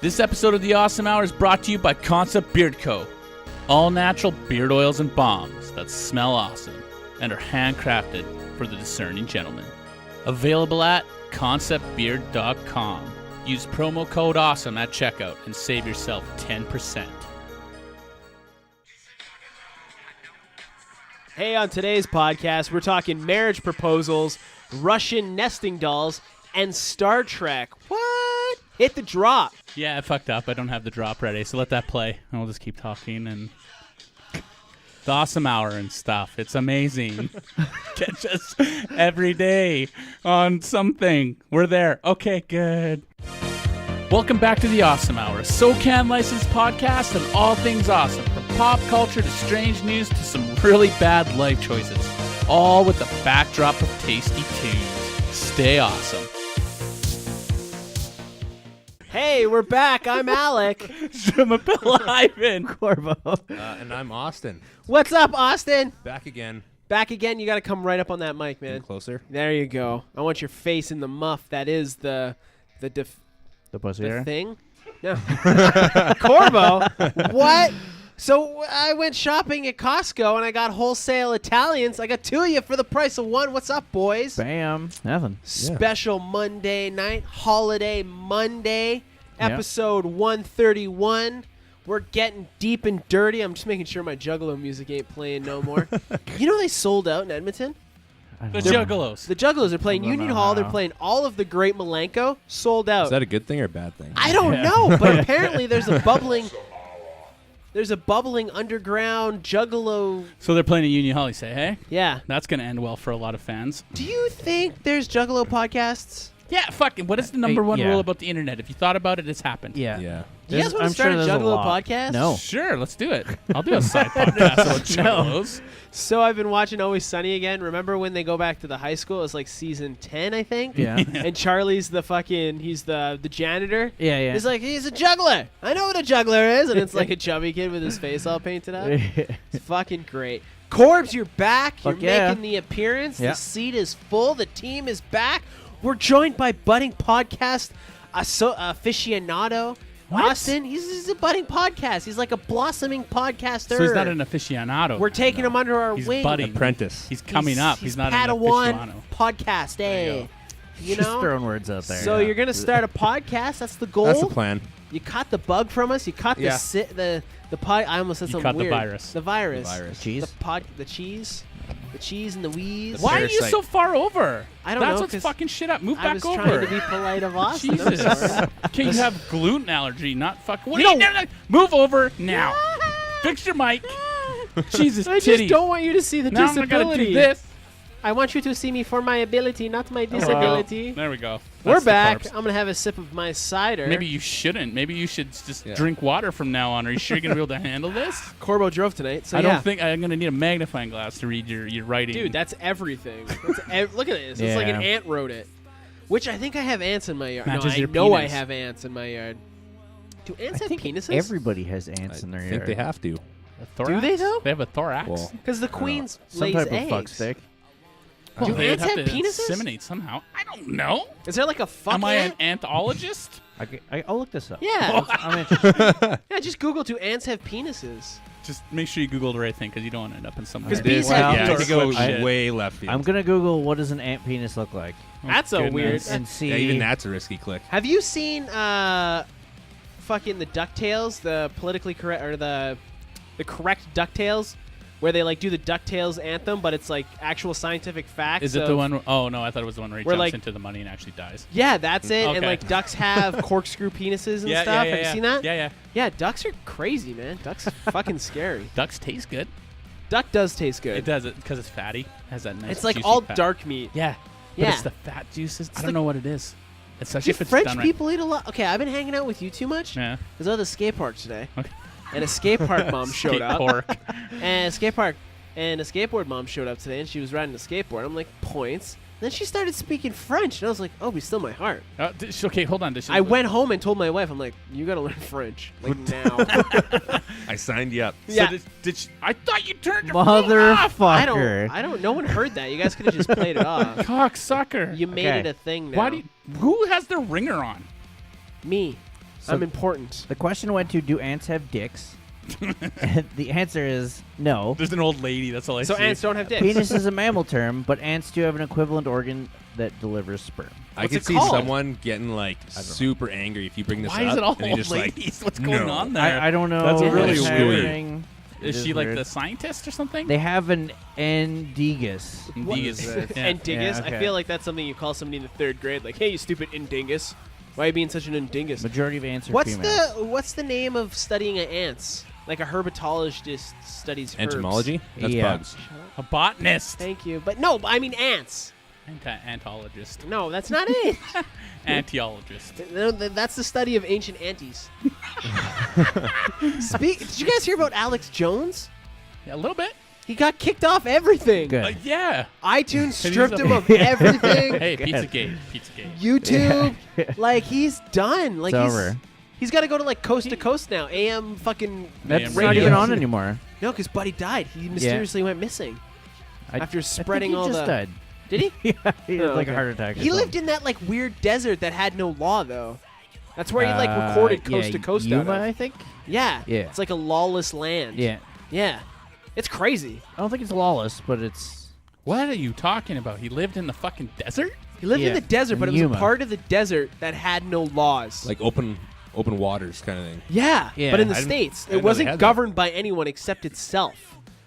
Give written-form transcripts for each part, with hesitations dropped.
This episode of The Awesome Hour is brought to you by Concept Beard Co. All natural beard oils and balms that smell awesome and are handcrafted for the discerning gentleman. Available at conceptbeard.com. Use promo code AWESOME at checkout and save yourself 10%. Hey, on today's podcast, we're talking marriage proposals, Russian nesting dolls, and Star Trek. What? Hit the drop. Yeah, I fucked up. I don't have the drop ready, so let that play. And we'll just keep talking and The Awesome Hour and stuff. It's amazing. Catch us every day on something. We're there. Okay, good. Welcome back to The Awesome Hour, a SoCan licensed podcast on all things awesome, from pop culture to strange news to some really bad life choices, all with a backdrop of tasty tunes. Stay awesome. Hey, we're back. I'm Alec. Jamapilla Ivan. Corvo. And I'm Austin. What's up, Austin? Back again. Back again. You got to come right up on that mic, man. Closer. There you go. I want your face in the muff. That is the pussy the hair? thing. No. Corvo. What? So I went shopping at Costco and I got wholesale Italians. I got two of you for the price of one. What's up, boys? Bam. Nothing. Special Monday night, holiday Monday, Yeah. episode 131. We're getting deep and dirty. I'm just making sure my Juggalo music ain't playing no more. You know they sold out in Edmonton? The Juggalos. The Juggalos are playing I don't Union know Hall. They're how. playing all of the Great Malenko. Sold out. Is that a good thing or a bad thing? I don't know, but apparently there's a bubbling underground Juggalo. So they're playing at Union Hall. You say, hey, Yeah. that's going to end well for a lot of fans. Do you think there's Juggalo podcasts? Yeah, fucking. What is the number one yeah. rule about the internet? If you thought about it, it's happened. Yeah. Yeah. Do you guys want to I'm start sure a there's Juggalo lot. podcast? No. Sure, let's do it. I'll do a side podcast about Juggalos. So I've been watching Always Sunny again. Remember when they go back to the high school? It's like season 10, I think. Yeah. And Charlie's he's the janitor. Yeah, yeah. He's like, he's a juggler. I know what a juggler is. And it's like a chubby kid with his face all painted up. It's fucking great. Corbs, you're back. Fuck You're yeah. making the appearance. Yeah. The seat is full. The team is back. We're joined by budding podcast aficionado. What? Austin, he's a budding podcast. He's like a blossoming podcaster. So he's not an aficionado. We're taking him under our He's wing. budding. Apprentice. He's coming up. He's not an Padawan aficionado. podcast, eh? You Just know? throwing words out there. So you're gonna start a podcast. That's the goal. That's the plan. You caught the bug from us. You caught Yeah. the pod. I almost said You something caught the weird. virus. The virus. The virus. cheese. The cheese and the wheeze. Why are you Parasite. so far over? I don't That's know, what's 'cause fucking shit up. Move I back was over. trying to be polite of Austin. I'm Jesus. sorry. Okay, you have gluten allergy, not fucking. What You are you don't- doing? Move over now. Fix your mic. Jesus, I titties. just don't want you to see the now I'm disability. gonna do this. I want you to see me for my ability, not my disability. There we go. We're That's the back. carbs. I'm gonna have a sip of my cider. Maybe you shouldn't. Maybe you should just Yeah. drink water from now on. Are you sure you're gonna be able to handle this? Corbo drove tonight, so I yeah. don't think I'm gonna need a magnifying glass to read your writing. Dude, that's everything. Look at this. It's like an Yeah. ant wrote it. Which I think I have ants in my yard. Matches I your know I penis. have ants in my yard. Do ants I have think penises? everybody has ants in their I yard. think they have to. a thorax? Do they, though? They have a thorax. Well, Because the queens Some lays type of eggs. fuck stick. Well, Do they would ants have to penises? inseminate somehow. I don't know. Is there like a fuck Am I an ant? anthologist? I'll look this up. Yeah. I'm interested. Yeah, just Google, do ants have penises? Just make sure you Google the right thing because you don't want to end up in some. 'Cause weird- bees have yeah, to penis. go shit. way left field. I'm gonna Google what does an ant penis look like Oh, That's a weird- goodness. and see. Yeah, even that's a risky click. Have you seen fucking the DuckTales, the politically correct, or the correct DuckTales? Where they like do the DuckTales anthem, but it's like actual scientific facts. Is it of- the one? Oh no, I thought it was the one where he Where, jumps like- into the money and actually dies. Yeah, that's it. And Okay. like ducks have corkscrew penises and yeah, stuff. yeah, Have yeah, you seen that? Yeah, yeah. Yeah, ducks are crazy, man. Ducks are fucking scary. Ducks taste good. Duck does taste good. It does it because it's fatty. It has that nice. It's like juicy all fat. dark meat. Yeah, Yeah. But it's the fat juices. I don't like- know what it is. Especially Do if it's French done right. people eat a lot? Okay, I've been hanging out with you too much. Yeah. Because I was at the skate park today. Okay. And a skate park mom showed Skate up. pork. And a skate park. And a skateboard mom showed up today, and she was riding a skateboard. I'm like, points. Then she started speaking French, and I was like, oh, be still my heart. Okay, hold on. Does she- I went home and told my wife, I'm like, you got to learn French. Like, now. I signed you up. So Yeah. did she, I thought you turned your phone off. Motherfucker. No one heard that. You guys could have just played it off. Cocksucker. You made Okay. it a thing now. Why do you, who has their ringer on? Me. I'm important. The question went to, do ants have dicks? And the answer is no. There's an old lady. That's all I So see. ants don't have dicks. Penis is a mammal term, but ants do have an equivalent organ that delivers sperm. I What's could it see called? someall getting like super angry if you bring this Why up. is it all and they old just like, ladies? What's going no. on there? I don't know. That's really what's weird. happening. It Is she like weird. the scientist or something? They have an Endigus. What Indeed. is Yeah. And dingus. Yeah, okay. I feel like that's something you call somebody in the 3rd grade. Like, hey, you stupid indingus. Why are you being such an indingus? Majority of ants are What's female. what's the name of studying ants? Like a herpetologist studies herbs. Entomology? That's Yeah. bugs. A botanist. Thank you. But no, I mean ants. Antologist. No, that's not it. Antiologist. No, that's the study of ancient antes. Did you guys hear about Alex Jones? Yeah, a little bit. He got kicked off everything. Good. Yeah. iTunes he's stripped a- him of everything. Hey, Good. Pizzagate. Pizzagate. YouTube. Like, he's done. Like, It's over. He's got to go to, like, coast to coast now. AM fucking... That's Damn not radio. even on anymore. No, because Buddy died. He mysteriously went missing. After spreading I think all he just the- died. Did he? Yeah, he had Oh, like a okay. heart attack. or He lived something. in that, like, weird desert that had no law, though. That's where he, like, recorded coast to coast out Yuma, of. I think. Yeah. Yeah. It's like a lawless land. Yeah. Yeah. It's crazy. I don't think it's lawless, but it's. What are you talking about? He lived in the fucking desert? He lived in Yeah, the desert, but it was Yuma. a part of the desert that had no laws. Like open waters kind of thing. Yeah, Yeah. but in the I didn't- States. I didn't It know they wasn't had that. governed by anyone except itself.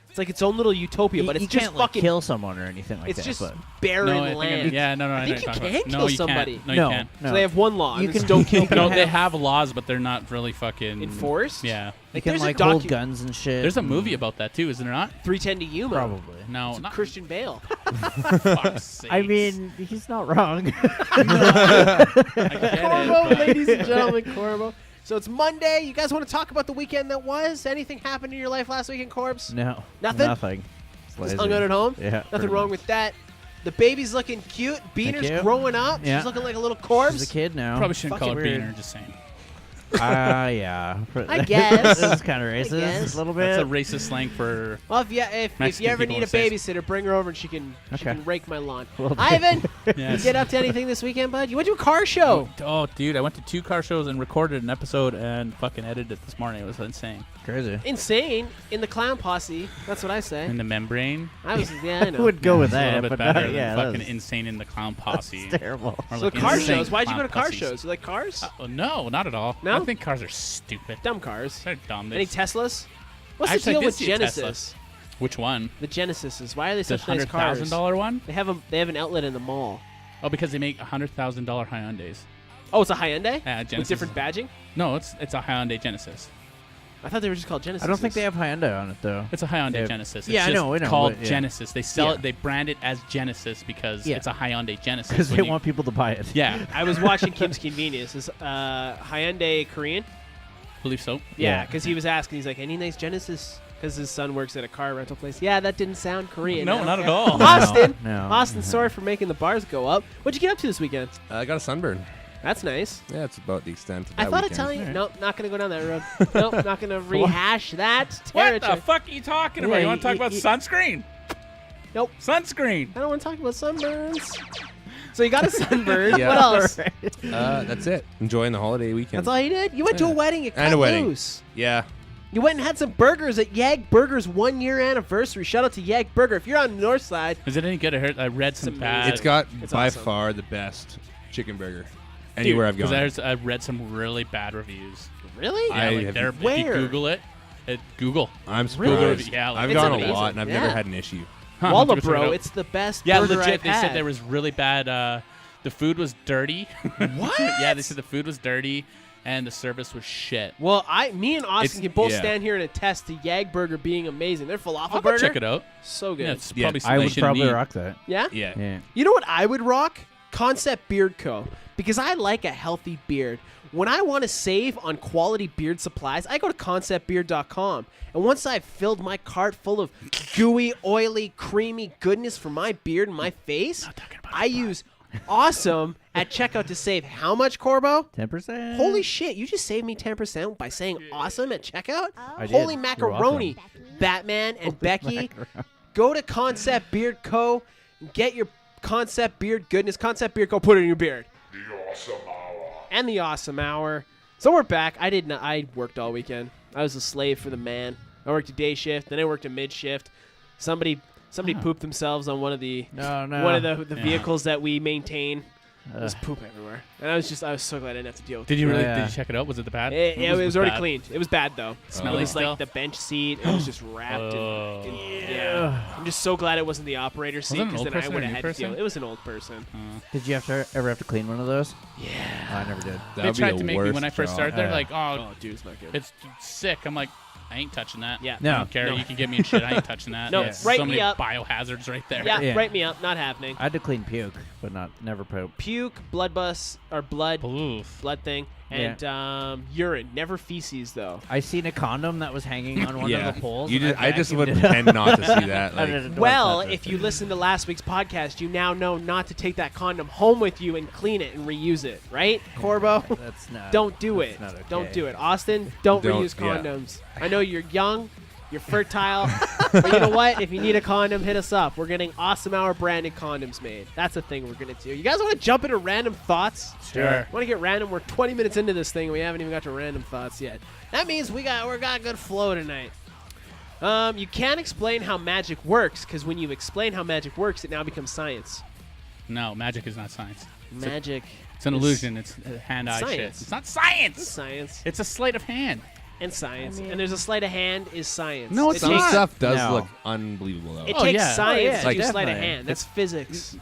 It's like its own little utopia, but it's you just can't like fucking... kill someone or anything like it's that. just but barren No, I think land. yeah, no, I I know think what you you're can talking kill about. No, somebody. You can't. No, no, you can't. no. So they have one law. You and it's can- don't kill you can No, people. they have laws, but they're not really fucking Enforced? Yeah. you can there's a like hold docu- guns and shit. There's a and- movie about that too, is there not? 310 to Yuma. Probably. No, It's not Christian Bale. fuck's sakes. I mean, he's not wrong. I get it, Corbo, but- ladies and gentlemen, Corbo. So it's Monday. You guys want to talk about the weekend that was? Anything happened in your life last weekend, Corbs? No. Nothing? Nothing. It's Just lazy. hung out at home? Yeah. Nothing pretty wrong much. with that. The baby's looking cute. you. Beaner's growing up. Yeah. She's looking like a little corpse. She's a kid now. Probably shouldn't call her Fucking Beaner, just saying. Yeah. I guess. This is kind of guess. racist a little bit. That's a racist slang for Well, if you Mexican ever people need a would say- babysitter, bring her over and she can Okay. rake my lawn. Will do. Ivan, Yes. you get up to anything this weekend, bud? You went to a car show. Oh, dude, I went to 2 car shows and recorded an episode and fucking edited it this morning. It was insane. crazy. Insane in the clown posse. That's what I say. In the membrane. I was yeah, I I know. would go with It's a little that, bit but better not, than yeah, fucking that's, insane in the clown posse. that's terrible. Or So like car insane shows. Why'd you go to clown car pussies. shows? You like cars? No, not at all. No? I think cars are stupid. Dumb cars. They're dumb. Any Teslas? What's Actually, the I deal did with see a Tesla. Genesis? Which one? The Genesises. Why are they The such nice cars? $100,000 one? They have an outlet in the mall. Oh, because they make $100,000 Hyundais. Oh, it's a Hyundai Yeah, with Genesis. different badging. No, it's a Hyundai Genesis. I thought they were just called Genesis. I don't think they have Hyundai on it though. It's a Hyundai Yeah. Genesis. It's Yeah, I just know, called but yeah. Genesis. They sell Yeah. it. They brand it as Genesis because Yeah. it's a Hyundai Genesis. Because when they you- want people to buy it. Yeah, I was watching Kim's Convenience. Is Hyundai Korean? I believe so. Yeah, Yeah. because he was asking. He's like, any nice Genesis? Because his son works at a car rental place. Yeah, that didn't sound Korean. No, I don't not at care. all. No, Austin. no. Austin, sorry for making the bars go up. What'd you get up to this weekend? I got a sunburn. That's nice. Yeah, it's about the extent of I that thought I'd weekend. tell you. Alright. Nope, not going to go down that road. Nope, not going to rehash that What territory. the fuck are you talking about? Yeah, You want to talk y- about y- sunscreen? Nope. Sunscreen. I don't want to talk about sunburns. So you got a sunburn. Yeah. What else? That's it. Enjoying the holiday weekend. That's all you did? You went to a Yeah. wedding. You cut And a wedding. loose. Yeah. You went and had some burgers at Yag Burger's 1 year anniversary. Shout out to Yag Burger. If you're on the north side, Is it any good? I read some It's bad. amazing. It's got It's by awesome. far the best chicken burger anywhere I've gone. Because I read some really bad reviews. really? I Yeah, like have- they're, if Where? you Google it, Google. I'm Really? surprised. Yeah, like- I've It's gone amazing. a lot and I've Yeah. never had an issue. Huh, Walla let's check it Bro, out. it's the best Yeah, burger legit. I've They had. said there was really bad. The food was dirty. What? Yeah, they said the food was dirty and the service was shit. Well, me and Austin It's- can both yeah. stand here and attest to Yag Burger being amazing. Their falafel I'll go burger, check it out. so good. Yeah, it's Yeah. probably something I you would shouldn't probably eat. rock that. Yeah? Yeah. Yeah. You know what I would rock? Concept Beard Co. Because I like a healthy beard. When I want to save on quality beard supplies, I go to conceptbeard.com. And once I've filled my cart full of gooey, oily, creamy goodness for my beard and my face, talking about I use Awesome at checkout to save how much, Corbo? 10%. Holy shit, you just saved me 10% by saying awesome at checkout? I did. Holy You're macaroni, welcome. Batman and Becky. Go to Concept Beard Co. and get your Concept Beard goodness. Concept Beard Co. Put it in your beard. The Awesome Hour. And the Awesome Hour. So we're back. I worked all weekend. I was a slave for the man. I worked a day shift, then I worked a mid shift. Somebody pooped themselves on one of the No. the vehicles that we maintain. There's poop everywhere, and I was so glad I didn't have to deal with it. Did you really? Yeah. Did you check it out? Was it the bad? It was already bad? cleaned. It was bad though. Smelly It was still? like the bench seat. It was just wrapped. Oh. Yeah. I'm just so glad it wasn't the operator seat it an because old then I person or would a have new had to deal. person? It was an old person. Did you ever have to clean one of those? Yeah. Oh, I never did. That They would be tried the to make me worst when I first job. started. They're Yeah. like, Oh, dude, it's not good. it's sick. I'm like, I ain't touching that. Yeah. No. I don't care. No. You can get me in shit. I ain't touching that. No, There's write so me many up. biohazards right there. Yeah, Yeah. write me up. Not happening. I had to clean puke, but never poop. Puke, blood bus, or blood Oof. thing, and urine. Never feces though. I seen a condom that was hanging on one Yeah. of the poles. You and just, I just vacuumed would it pretend up. not to see that. I Like, didn't want Well, to touch if it. you listen to last week's podcast, you now know not to take that condom home with you and clean it and reuse it, right, Corbo? That's not. Don't do that's it. not okay. Don't do it. Austin, don't Don't- reuse yeah. condoms. I know you're young, you're fertile, but you know what? If you need a condom, hit us up. We're getting Awesome Hour branded condoms made. That's the thing we're going to do. You guys want to jump into random thoughts? Sure. Want to get random? We're 20 minutes into this thing and we haven't even got to random thoughts yet. That means we got a good flow tonight. You can't explain how magic works because when you explain how magic works, it now becomes science. No, magic is not science. Magic. It's an illusion. It's hand-eye shit. science. It's not science. Science It's a sleight of hand. and science. I mean- and there's a sleight of hand is science. No, it's it some takes, not. stuff does No. look unbelievable though. It Oh, takes yeah. science Oh, yeah, to do sleight of definitely. hand. That's physics.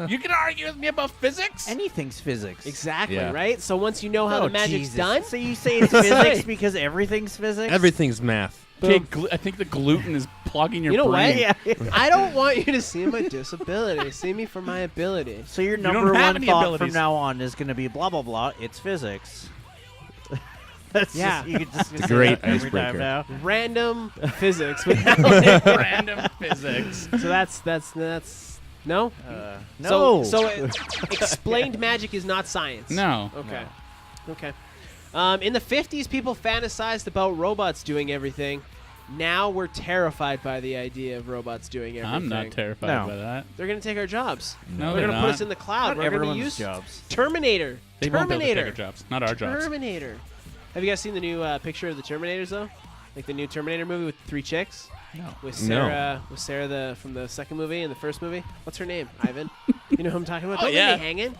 You can argue with me about physics? Anything's physics. Exactly, Yeah. right? So once you know how Oh, the magic's Jesus. done, So you say it's physics because everything's physics? Everything's math. Okay, I think the gluten is plugging your You know brain. what? Yeah. I don't want you to see my disability. See me for my ability. So your don't number have one any thought abilities. from now on is going to be blah blah blah. It's physics. That's Yeah. just, you could just say great that every time icebreaker. now. Random physics. with Alex. Random physics. So that's no. No. So explained magic is not science. No. Okay. Okay. In the 50s, people fantasized about robots doing everything. Now we're terrified by the idea of robots doing everything. I'm not terrified No. by that. They're going to take our jobs. No, They're they're going to put not. us in the cloud. Not We're going to everyone's use jobs. Terminator. They won't be able to Terminator. take our jobs, not our jobs. Terminator. Have you guys seen the new picture of the Terminators though? Like the new Terminator movie with 3 chicks? No. With No. Sarah from the second movie and the first movie. What's her name? Ivan. You know who I'm talking about? Oh, Don't yeah. leave me hanging.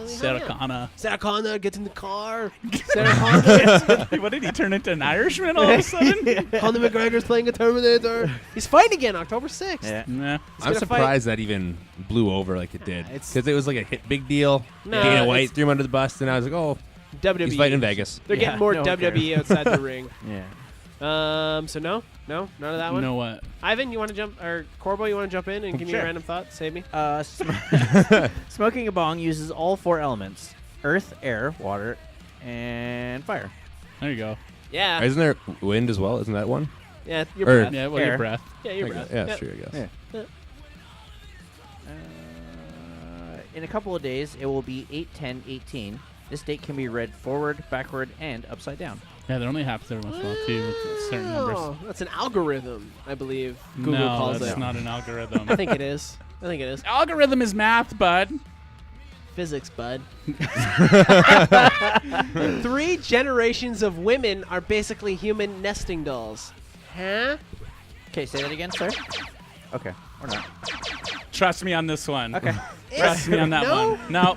Sarah Connor. Sarah Connor gets in the car. Sarah Connor. What did he turn into, an Irishman all of a sudden? Conor McGregor's playing a Terminator. He's fighting again October 6th. Yeah. Nah. I'm gonna fight- surprised that even blew over like it did. It's- Because it was like a big deal. No, Dana it's- White threw him under the bus, and I was like, oh, WWE. he's fighting in Vegas. They're Yeah, getting more no one WWE cares. outside the ring. Yeah. So no, none of that You one. know what? Ivan, you want to jump, or Corbo, you want to jump in and give me a Sure. random thought? Save me. Smoking a bong uses all 4 elements: earth, air, water, and fire. There you go. Yeah, Isn't there wind as well? Isn't that one? yeah, your Earth. breath. Yeah, well, Air. your breath. Yeah, your breath. Yeah, Yep. sure, I guess. Yeah. In a couple of days, it will be 8/10/18. This date can be read forward, backward, and upside down. Yeah, that only happens every once in a while, too, with certain numbers. Oh, that's an algorithm, I believe. Google No, calls that's it. not an algorithm. I think it is. I think it is. Algorithm is math, bud. Physics, bud. 3 generations of women are basically human nesting dolls. Huh? Okay, say that again, sir. Okay, or not. Trust me on this one. Okay. Trust me on that No? one. No.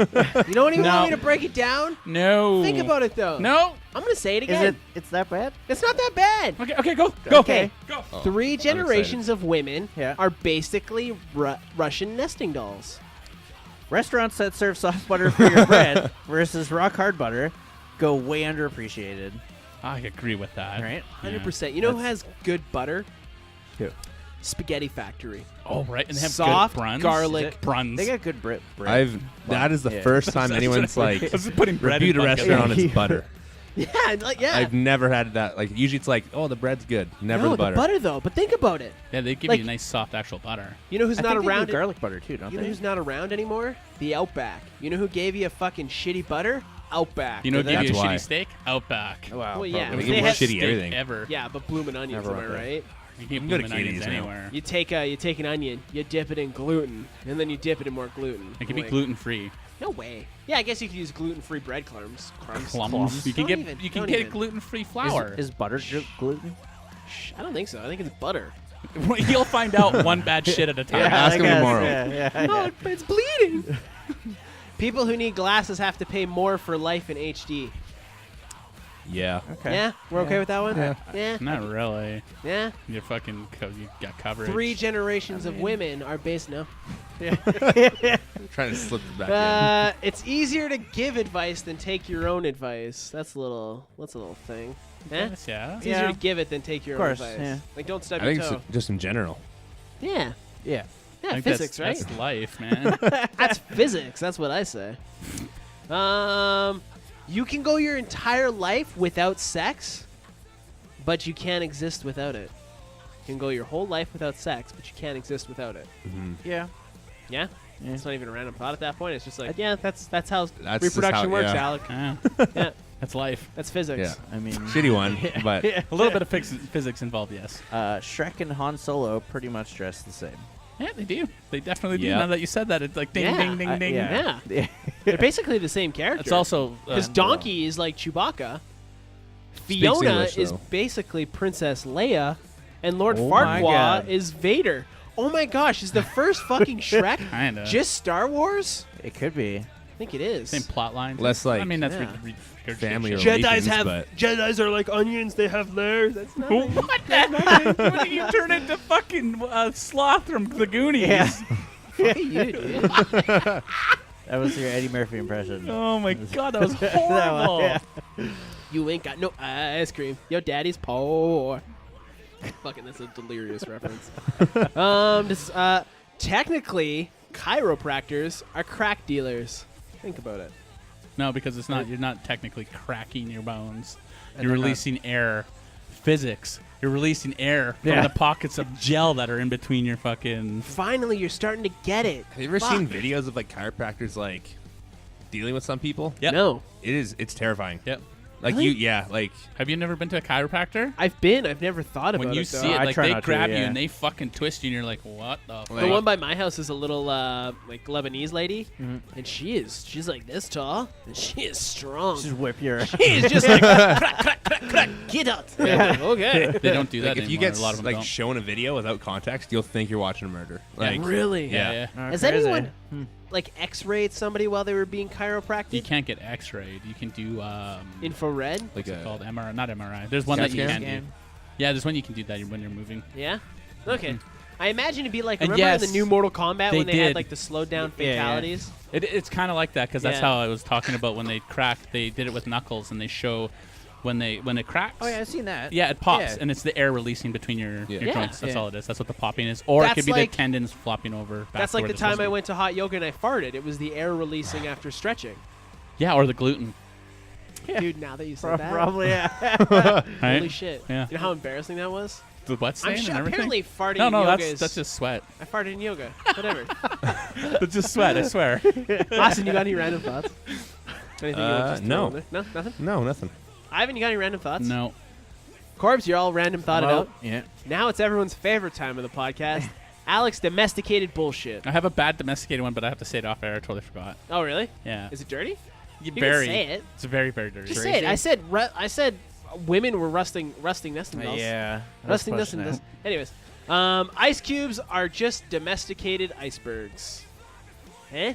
You don't even No. want me to break it down? No. Think about it, though. No. I'm going to say it Is again. it? It's that bad? It's not that bad. Okay, go. Go. Okay. Go. Oh, 3 I'm generations of women Yeah. are basically Russian nesting dolls. Restaurants that serve soft butter for your bread versus rock hard butter go way underappreciated. I agree with that. Right? 100%. You know who has good butter? Who? Spaghetti Factory. Oh, right. And they have Soft good bruns. garlic bruns. They got good bread. That is the Yeah. first time anyone's like This is putting bread reviewed in a buckets. restaurant on its butter. Yeah, yeah. I've never had that. Like usually it's like, oh, the bread's good. Never no, the butter. though. But think about it. Yeah, they give Like- you a nice soft actual butter. You know who's I not think they do around? garlic butter too, don't You know they? who's not around anymore? The Outback. You know who gave you a fucking shitty butter? Outback. You know, give That's you a why. shitty steak? Outback. Wow. Well, yeah. They They give you had shitty Steak everything. Ever. Yeah, but bloomin' onions, Never am I went there. right? You can't go put to them in onions Katie's now. anywhere. You take an onion, you dip it in gluten, and then you dip it in more gluten. It can be Like, gluten free. No way. Yeah, I guess you could use gluten-free bread crumbs. Plums. You can Don't get even- you can don't get even. gluten-free flour. Is butter gluten? Shh, I don't think so. I think it's butter. You'll find out one bad shit at a time. Ask him tomorrow. No, it's bleeding. People who need glasses have to pay more for life in HD. Yeah. Okay. Yeah, we're okay with that one. Yeah. Yeah. Not really. Yeah. You're fucking. You got coverage. 3 generations of women are based. No. Trying to slip it back It's easier to give advice than take your own advice. That's a little thing. Eh? Yes, yeah. It's easier to give it than take your Of course, own advice. yeah. Like, don't stub in. I your think toe. it's just in general. Yeah. Yeah. Yeah, Like, physics, right? That's life, man. That's physics. That's what I say. You can go your entire life without sex, but you can't exist without it. You can go your whole life without sex, but you can't exist without it. Yeah. Yeah? Yeah. It's not even a random thought at that point. It's just like, yeah, that's how That's just reproduction how- works, yeah. Alec. Yeah. Yeah, That's life. that's physics. Yeah. I mean, Shitty one, but A little bit of physics involved, yes. Shrek and Han Solo pretty much dress the same. Yeah, they do. They definitely do. Yeah. Now that you said that, it's like ding, Yeah, ding, ding, ding. Yeah. Yeah. They're basically the same character. It's also because Donkey is like Chewbacca. Speaks Fiona English, is though. basically Princess Leia, and Lord Oh my Farquaad God. is Vader. Oh my gosh, is the first fucking Shrek Kinda. just Star Wars? It could be. I think it is. same plot lines. Less like I mean, that's Yeah. family shit. relations, but Jedis are like onions. They have layers. That's nothing. What the? What did you turn into fucking Sloth from the Goonies? Yeah. Fuck you, dude. That was your Eddie Murphy impression. Oh my god, that was horrible. Yeah. You ain't got no ice cream. Your daddy's poor. Fucking, that's a delirious reference. Technically, chiropractors are crack dealers. Think about it. No, because it's not. You're not technically cracking your bones. And You're they're not- releasing air. Physics. You're releasing air from Yeah. the pockets of gel that are in between your fucking. Finally, you're starting to get it. have you ever Fuck. seen videos of like chiropractors like dealing with some people? Yep. No. It's terrifying. Yep. Like Really? like Have you never been to a chiropractor? I've never thought about When you it. though. see it, I like try they not to, grab you yeah. and they fucking twist you, and you're like, what the? Like- The fuck? one by my house is a little like Lebanese lady, Mhm. and she's like this tall, and she is strong. Just whip your. She's just like crack, crack, crack, crack, get out. Yeah. Okay. They don't do that like if you anymore. get a lot of them like don't. shown a video without context, you'll think you're watching a murder. Like Really? yeah, Yeah. yeah. Has Crazy. anyone like X-rayed somebody while they were being chiropractic? You can't get X-rayed. You can do Infrared. like what's it a called? MRI, not MRI. There's one CAT that you scan? can do. Yeah, there's one you can do that when you're moving. Yeah. Okay. I imagine it'd be like And remember in yes, the new Mortal Kombat they when they had did. like the slowed down Yeah, yeah. fatalities. It's kind of like that because that's Yeah. how I was talking about when they cracked. They did it with Knuckles, and they show when it cracks. Oh yeah, I've seen that. Yeah, it pops, Yeah. and it's the air releasing between your Yeah. joints. That's Yeah. all it is. That's what the popping is. Or it That's could be like- the tendons flopping over. Back That's to like where the they're time supposed I to be. went to hot yoga and I farted. It was the air releasing after stretching. Yeah, or the gluten. Dude, now that you said that, Probably. Yeah. Right? holy shit. Yeah. You know how embarrassing that was? The wet stain I'm sure and everything. apparently farting No, in no, yoga is that's just sweat. I farted in yoga. Whatever. That's just sweat. I swear. Austin, you got any random thoughts? Anything you want to just throw no. in there? No, nothing. no nothing. Ivan, you got any random thoughts? No. Corbs, you're all random thought it Well, out. yeah. Now it's everyone's favorite time of the podcast. Alex domesticated bullshit. I have a bad domesticated one, but I have to say it off air. I totally forgot. Oh, really? Yeah. Is it dirty? You very. can say it. It's very, very dirty. Just say it. I said women were rusting nesting dolls. Yeah. Rusting nesting dolls. Anyways, ice cubes are just domesticated icebergs. Eh?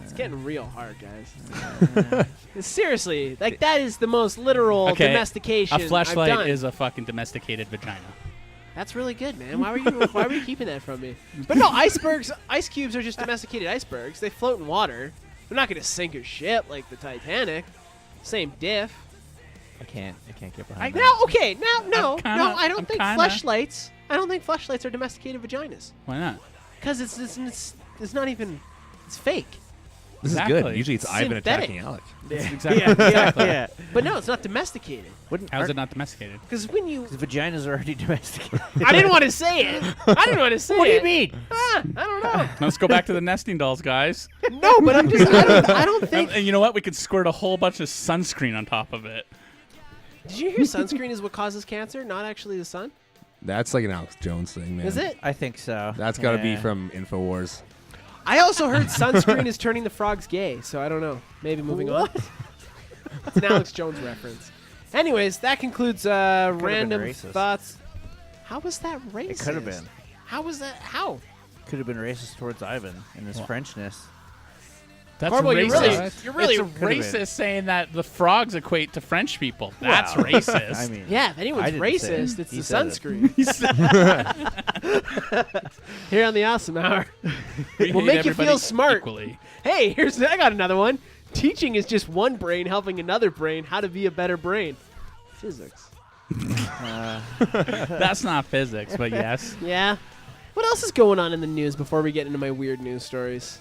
It's getting real hard, guys. Seriously, like that is the most literal Okay, domestication A I've fleshlight done. is a fucking domesticated vagina. That's really good, man. Why were you keeping that from me? But no, ice cubes are just domesticated icebergs. They float in water. They're not going to sink a ship like the Titanic. Same diff. I can't get No, behind that. okay, no, I don't I'm think kinda- fleshlights. I don't think fleshlights are domesticated vaginas Why not? because it's not even. It's fake. This is Exactly. good. Usually it's Ivan Synthetic. attacking Alec. Exactly. Yeah, exactly. yeah. But no, it's not domesticated. Wouldn't How is it not domesticated? Because when you, The vaginas are already domesticated. I didn't want to say it. I didn't want to say it. What do you mean? Ah, I don't know. Let's go back to the nesting dolls, guys. No, but I'm just. I don't think. And you know what? We could squirt a whole bunch of sunscreen on top of it. Did you hear sunscreen is what causes cancer, not actually the sun? That's like an Alex Jones thing, man. Is it? I think so. That's got to be Yeah. from Infowars. I also heard sunscreen is turning the frogs gay, so I don't know. Maybe moving on. It's an Alex Jones reference. Anyways, that concludes random racist. thoughts. How was that racist? It could have been. How was that? How? Could have been racist towards Ivan and his Frenchness. That's Corbo, racist. you're really it's been. racist saying that the frogs equate to French people. That's racist. I mean, Yeah, if anyone's I didn't say racist, it. it's He the said it. sunscreen. Here on the Awesome Hour. We We'll hate make you everybody feel smart. Equally. Hey, I got another one. Teaching is just one brain helping another brain how to be a better brain. Physics. That's not physics, but yes. Yeah. What else is going on in the news before we get into my weird news stories?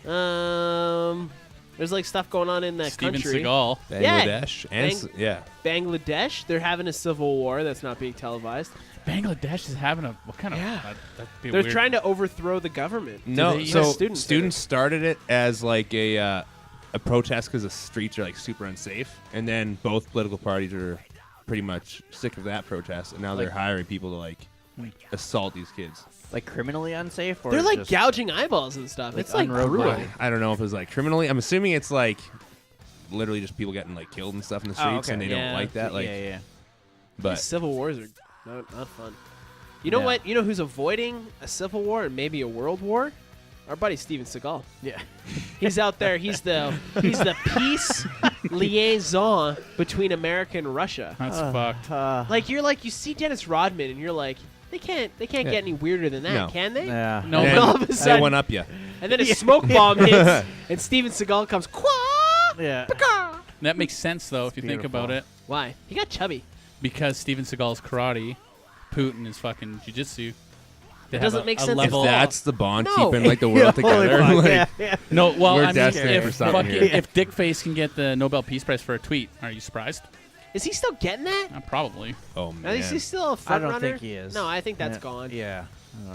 There's like stuff going on in that Steven country. Seagal. Bangladesh. And yeah. Bangladesh, they're having a civil war that's not being televised. Bangladesh is having a what kind of? Yeah. That'd be They're weird. trying to overthrow the government. No, they- so students students, did it. started it as like a protest because the streets are like super unsafe, and then both political parties are pretty much sick of that protest, and now they're hiring people to like assault these kids. like criminally unsafe, or They're like just gouging eyeballs and stuff. like It's like unroadable. brutal. I don't know if it's like criminally. I'm assuming it's like literally just people getting like killed and stuff in the Oh, streets, okay. and they Yeah. don't like that. Like, yeah. but These civil wars are not fun. You know Yeah. what? You know who's avoiding a civil war and maybe a world war? Our buddy Steven Seagal. Yeah. He's out there. He's the peace liaison between America and Russia. That's fucked. Like you see Dennis Rodman and you're like, they can't get any weirder than that, No. can they? Yeah. No, and And then all of a they sudden- one up you. And then a smoke bomb hits and Steven Seagal comes. Quah! Yeah. That makes sense though if you think beautiful. about it, Why? He got chubby. because Steven Seagal's karate, Putin is fucking jujitsu. They It have doesn't make sense at level. all. That's the bond No. keeping like the world together. Like, No, well, We're I mean, destined for if, something fucking, here. if Dick Face can get the Nobel Peace Prize for a tweet, are you surprised? Is he still getting that? Probably. oh At least man, he's still a front I don't runner. think he is. No, I think that's Yeah. gone. Yeah.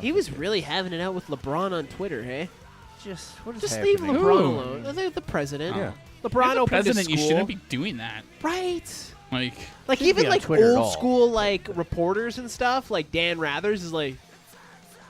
He was really having it out with LeBron on Twitter, hey? Just what is Just leave happening? LeBron Who? alone. The president. Yeah. LeBron You're the opened president, a school. you shouldn't be doing that. Right. Like, Like Shouldn't even be on like Twitter at all. old school like reporters and stuff, like Dan Rathers is like,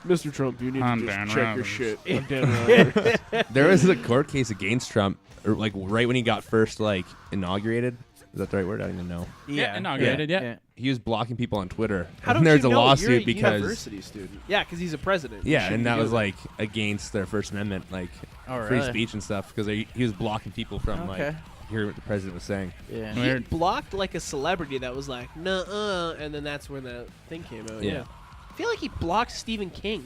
Mr. Trump, you need I'm to just Dan check your Rathers." shit. I'm Dan Rathers. there was a court case against Trump, or like right when he got first like inaugurated. Is that the right word? I don't even know. Yeah, inaugurated, yeah. He was blocking people on Twitter. How and don't there's you a know? lawsuit You're a because university student. Yeah, because he's a president. You yeah, shouldn't and be that was doing like against their First Amendment, like Oh, free really? speech and stuff, because he was blocking people from like Okay. hearing what the president was saying. Yeah. He Weird. blocked like a celebrity that was like, nuh-uh, and then that's when the thing came out. Yeah. I feel like he blocked Stephen King.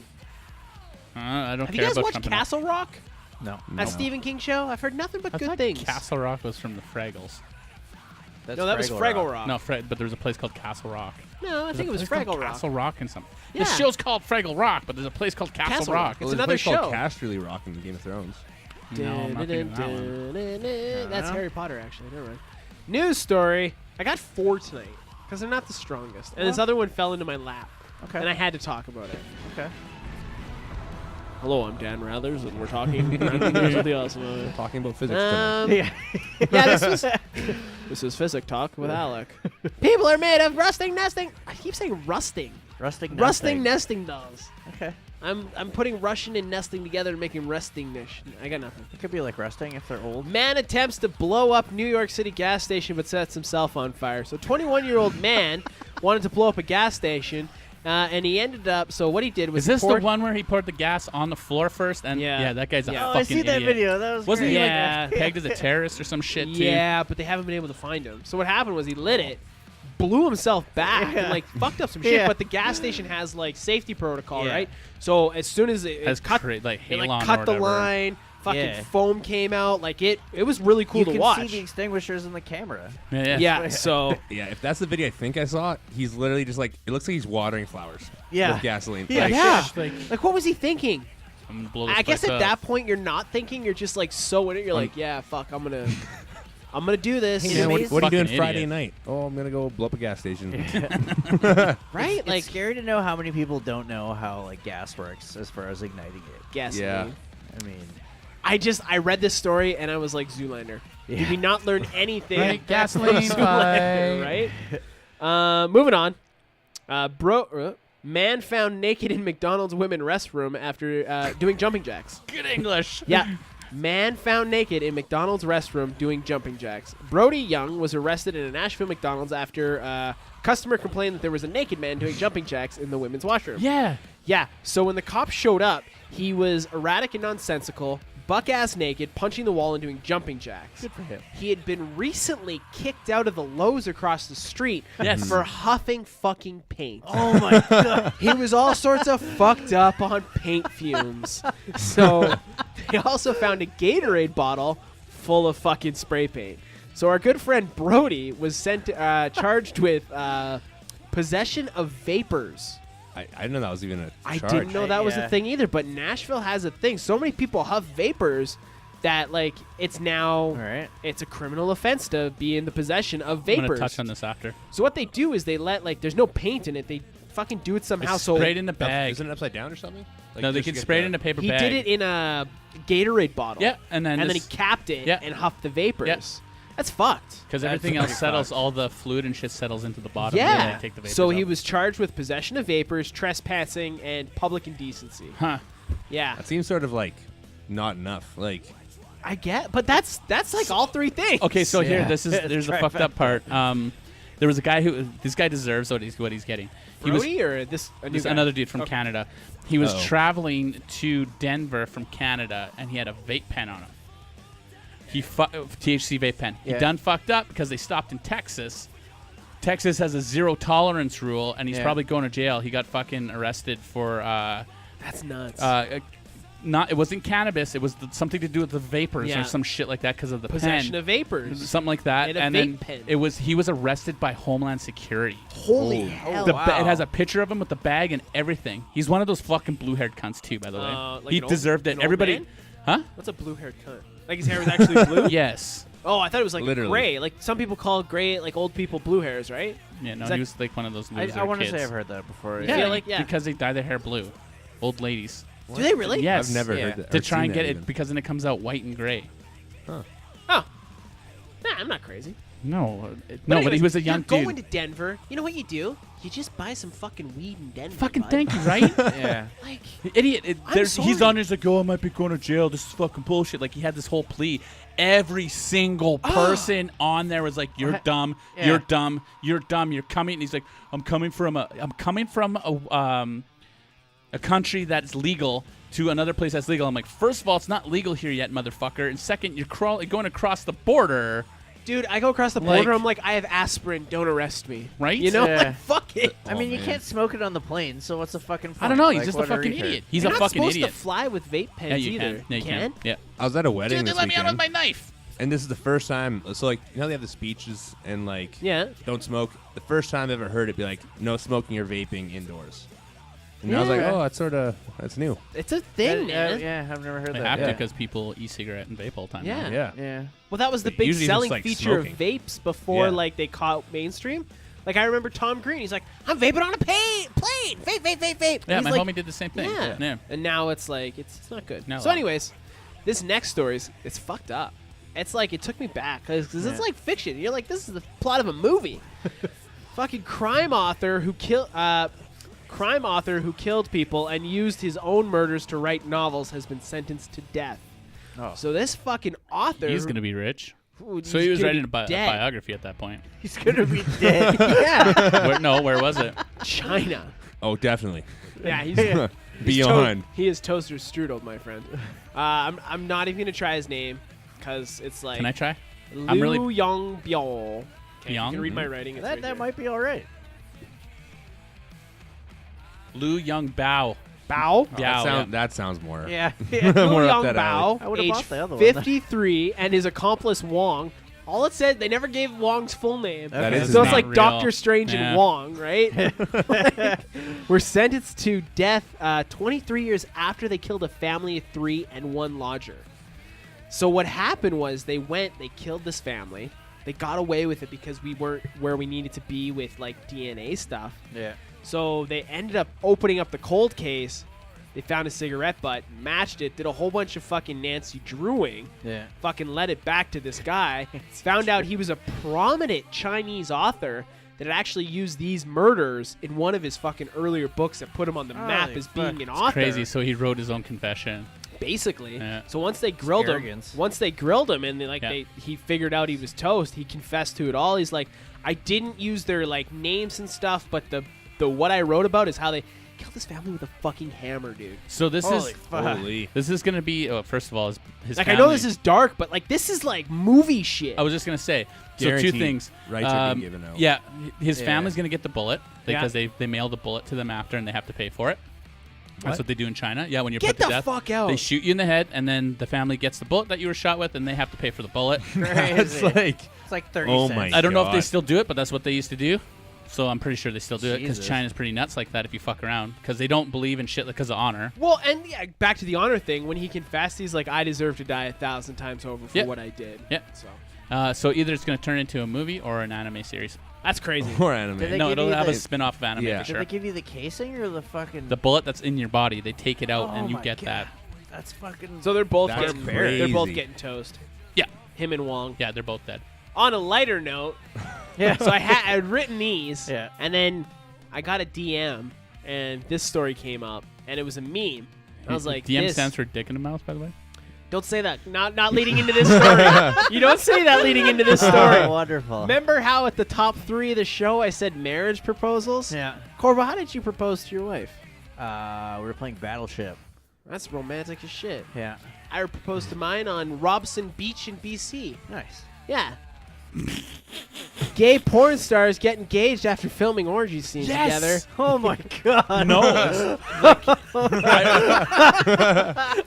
I don't Have you care guys about watched Trump enough. Castle Rock? No. That Stephen King show? I've heard nothing but I good thought things. Castle Rock was from the Fraggles. That's No, that was Fraggle Rock. No, but there's a place called Castle Rock. No, I There's think a it was place called Fraggle Rock. Castle Rock and something. Yeah. The show's called Fraggle Rock, but there's a place called Castle, Castle Rock. Rock. It's Well, there's another a place called show. Casterly Rock in Game of Thrones. No, I'm not thinking of that one. That's Harry Potter, actually. Never mind. News story. I got 4 tonight because they're not the strongest, and this other one fell into my lap, Okay. and I had to talk about it. Okay. Hello, I'm Dan Rathers, and we're talking breaking news with the Awesome Hour. Talking about physics tonight. Yeah. Yeah, this is Physic Talk with Alec. People are made of rusting nesting. I keep saying rusting. Rusting. Rusting nothing. nesting dolls. Okay. I'm putting Russian and nesting together and making resting nish. I got nothing. It could be like rusting if they're old. Man attempts to blow up New York City gas station but sets himself on fire. So 21-year-old man wanted to blow up a gas station, and he ended up. So what he did was Is this he the poured, one where he poured the gas on the floor first? And Yeah. that guy's a Yeah. Oh, fucking I see that idiot. video. That was Wasn't great. he Yeah. like pegged as a terrorist or some shit too? Yeah, but they haven't been able to find him. So what happened was he lit it, blew himself back, and like fucked up some shit. Yeah. But the gas station has like safety protocol, Yeah. right? So as soon as it Has cut, like it Halon like or cut the whatever. line, fucking Yeah. foam came out. Like it was really cool You to can watch. see the extinguishers in the camera. Yeah. Yeah, so Yeah, if that's the video I think I saw, he's literally just like, it looks like he's watering flowers Yeah. with gasoline. Yeah. Like, yeah, Like, like what was he thinking? I'm gonna blow this I guess place at up. that point you're not thinking. You're just like so in it. You're like, yeah, fuck, I'm gonna do this. Hey, Yeah, man, what are you fucking doing idiot. Friday night? Oh, I'm going to go blow up a gas station. right? It's Like scary to know how many people don't know how like gas works as far as igniting it. gasoline. Yeah. I mean, I read this story and I was like, Zoolander. Did Yeah. we not learn anything? Right, from gasoline, Zoolander, right? Moving on. Man found naked in McDonald's women restroom after doing jumping jacks. Good English. Yeah. Man found naked in McDonald's restroom doing jumping jacks. Brody Young was arrested in a Nashville McDonald's after a customer complained that there was a naked man doing jumping jacks in the women's washroom. Yeah. Yeah, so when the cops showed up, he was erratic and nonsensical, buck-ass naked, punching the wall and doing jumping jacks. Good for him. He had been recently kicked out of the Lowe's across the street Yes. for huffing fucking paint. Oh my god. He was all sorts of fucked up on paint fumes. So they also found a Gatorade bottle full of fucking spray paint. So our good friend Brody was charged with possession of vapors. I didn't know that was even a I charge. didn't know that was a Yeah. thing either, but Nashville has a thing. So many people huff vapors that like it's now All right. it's a criminal offense to be in the possession of I'm vapors. gonna touch on this after. So what they do is they let like there's no paint in it. They fucking do it somehow. It's So sprayed in the Up- bag. Isn't it upside down or something? Like, No, they just can to get spray it the- in a paper he bag. did it in a Gatorade bottle. Yeah, and then he capped it Yeah. and huffed the vapors. Yeah. That's fucked. because That's everything fucking else settles, fucked. all the fluid and shit settles into the bottom. Yeah. and then they take the vapors So he out. was charged with possession of vapors, trespassing, and public indecency. Huh. Yeah, That seems sort of like not enough. Like, I get, but that's like all three things. Okay, so here, Yeah. there's the fucked up part. There was a guy this guy deserves what he's getting. He was Brody or this a new this guy? another dude from Okay. Canada. He was Uh-oh. traveling to Denver from Canada, and he had a vape pen on him. THC vape pen. He Yeah. done fucked up because they stopped in Texas. Texas has a zero tolerance rule, and he's Yeah. probably going to jail. He got fucking arrested for That's nuts. not. It wasn't cannabis. It was something to do with the vapors Yeah. or some shit like that because of the possession pen. of vapors. Something like that, And a and vape then pen. he was arrested by Homeland Security. Holy hell! It has a picture of him with the bag and everything. He's one of those fucking blue-haired cunts too, by the way. Like He an old- deserved an it. old Everybody, man? huh? What's a blue-haired cunt? Like his hair was actually blue? Yes. Oh, I thought it was like Literally. gray. Like some people call gray like old people blue hairs, right? Yeah, no, Is that- he was like one of those loser I want to kids. say I've heard that before. Yeah. feel like- because they dye their hair blue. Old ladies. Do they really? Yes. I've never Yeah. heard that. To or try seen and that get even. it because then it comes out white and gray. Oh. Nah, I'm not crazy. No, But but anyways, he was a young you're dude. going to Denver. You know what you do? You just buy some fucking weed in Denver. Fucking bud. thank you, right? Yeah. Like, Idiot. I'm He's sorry. on. He's like, oh, I might be going to jail. This is fucking bullshit. Like he had this whole plea. Every single person on there was like, "You're dumb. Yeah. You're dumb. You're dumb. You're coming." And he's like, I'm coming from a country that's legal to another place that's legal." I'm like, first of all, it's not legal here yet, motherfucker. And second, you're going across the border, dude, I go across the Like- border. I'm like, I have aspirin. Don't arrest me. right? You know, Yeah. like fuck it. I mean, you man. can't smoke it on the plane, so what's the fucking point? I don't know. He's Like, just a what are fucking we idiot. here? He's You're a not fucking supposed idiot. to fly with vape pens Yeah, you either. can. Yeah, you can. Yeah. I was at a wedding Dude, they this let me out weekend, with my knife. and this is the first time. So like, you know, they have the speeches and like, Yeah. don't smoke. The first time I've ever heard it be like, no smoking or vaping indoors. And I was like, Yeah. oh, that's new. It's a thing, man. Yeah, I've never heard They that. have to yeah. because people e-cigarette and vape all the time. Yeah. Yeah. Yeah. Well, that was the But big usually it's selling like feature smoking. of vapes before Yeah. like they caught mainstream. Like I remember Tom Green. He's like, I'm vaping on a plane. Vape, vape, vape, vape. Yeah, He's my like, homie did the same thing. Yeah. Yeah. And now it's like it's not good. No. So, anyways, this next story it's fucked up. It's like it took me back because Yeah. it's like fiction. You're like, this is the plot of a movie. Fucking crime author who killed people and used his own murders to write novels has been sentenced to death. Oh. So this fucking author, He's gonna be rich. Ooh, So he's he was gonna writing be a dead. biography at that point. He's gonna be dead. Yeah, Where was it? China. Oh, definitely. Yeah, he's Beyond. He is toaster strudel, my friend. I'm not even gonna try his name because it's like Can I try? Liu I'm really- Yong Biao. Okay, you Byung? can read my writing. It's that right that here. might be all right. Liu Young Bao. Bao. Biao, That sounds more. Yeah. Liu More up Yong that alley. Bao, I would've age bought the other one. 53, and his accomplice Wong. All it said, they never gave Wong's full name. That Okay. is So his it's not like real. Doctor Strange Yeah. and Wong, right? Were sentenced to death 23 years after they killed a family of 3 and 1 lodger. So what happened was they killed this family. They got away with it because we weren't where we needed to be with like DNA stuff. Yeah. So they ended up opening up the cold case. They found a cigarette butt, matched it, did a whole bunch of fucking Nancy Drewing, Yeah. fucking led it back to this guy. Found out he was a prominent Chinese author that had actually used these murders in one of his fucking earlier books that put him on the map Holy as being fuck. an author. Crazy. So he wrote his own confession. Basically. Yeah. So once they grilled him, arrogance. and Yeah. he figured out he was toast. He confessed to it all. He's like, I didn't use their like names and stuff, but the what I wrote about is how they killed his family with a fucking hammer, dude. So this Holy is fuck. Holy. this is gonna be first of all his Like family. I know this is dark, but like this is like movie shit. I was just gonna say. So Guaranteed two things. rights are being given out. Yeah, his Yeah. family's gonna get the bullet Yeah. because they mail the bullet to them after and they have to pay for it. That's What? what they do in China. Yeah, when you're Get put to the death, fuck out. they shoot you in the head, and then the family gets the bullet that you were shot with, and they have to pay for the bullet. That's Crazy. like It's like 30 Oh cents. my I don't know if they God. still do it, but that's what they used to do. So I'm pretty sure they still do it because Jesus. China's pretty nuts like that if you fuck around because they don't believe in shit because of honor. Well, and yeah, back to the honor thing. When he confessed, he's like, I deserve to die 1,000 times over for Yeah. what I did. Yeah. So So either it's going to turn into a movie or an anime series. that's crazy. more anime. Did they No, give it'll you have a the- spin-off of anime Yeah. for Did sure. they give you the casing or the fucking? The bullet that's in your body, they take it out Oh and you my get God. that. That's fucking. So they're both That's getting they're both crazy. getting toast. Yeah, Him and Wong. yeah, they're both dead. On a lighter note, yeah. so I'd written these, Yeah. and then I got a DM, and this story came up, and it was a meme. I was like, DM this, stands for dick in the mouth, by the way. don't say that. Not leading into this story. You don't say that leading into this story. Oh, wonderful. Remember how at the top 3 of the show I said marriage proposals? Yeah. Corba, how did you propose to your wife? We were playing Battleship. That's romantic as shit. Yeah. I proposed to mine on Robson Beach in BC. Nice. Yeah. Gay porn stars get engaged after filming orgy scenes together. Oh my god. No.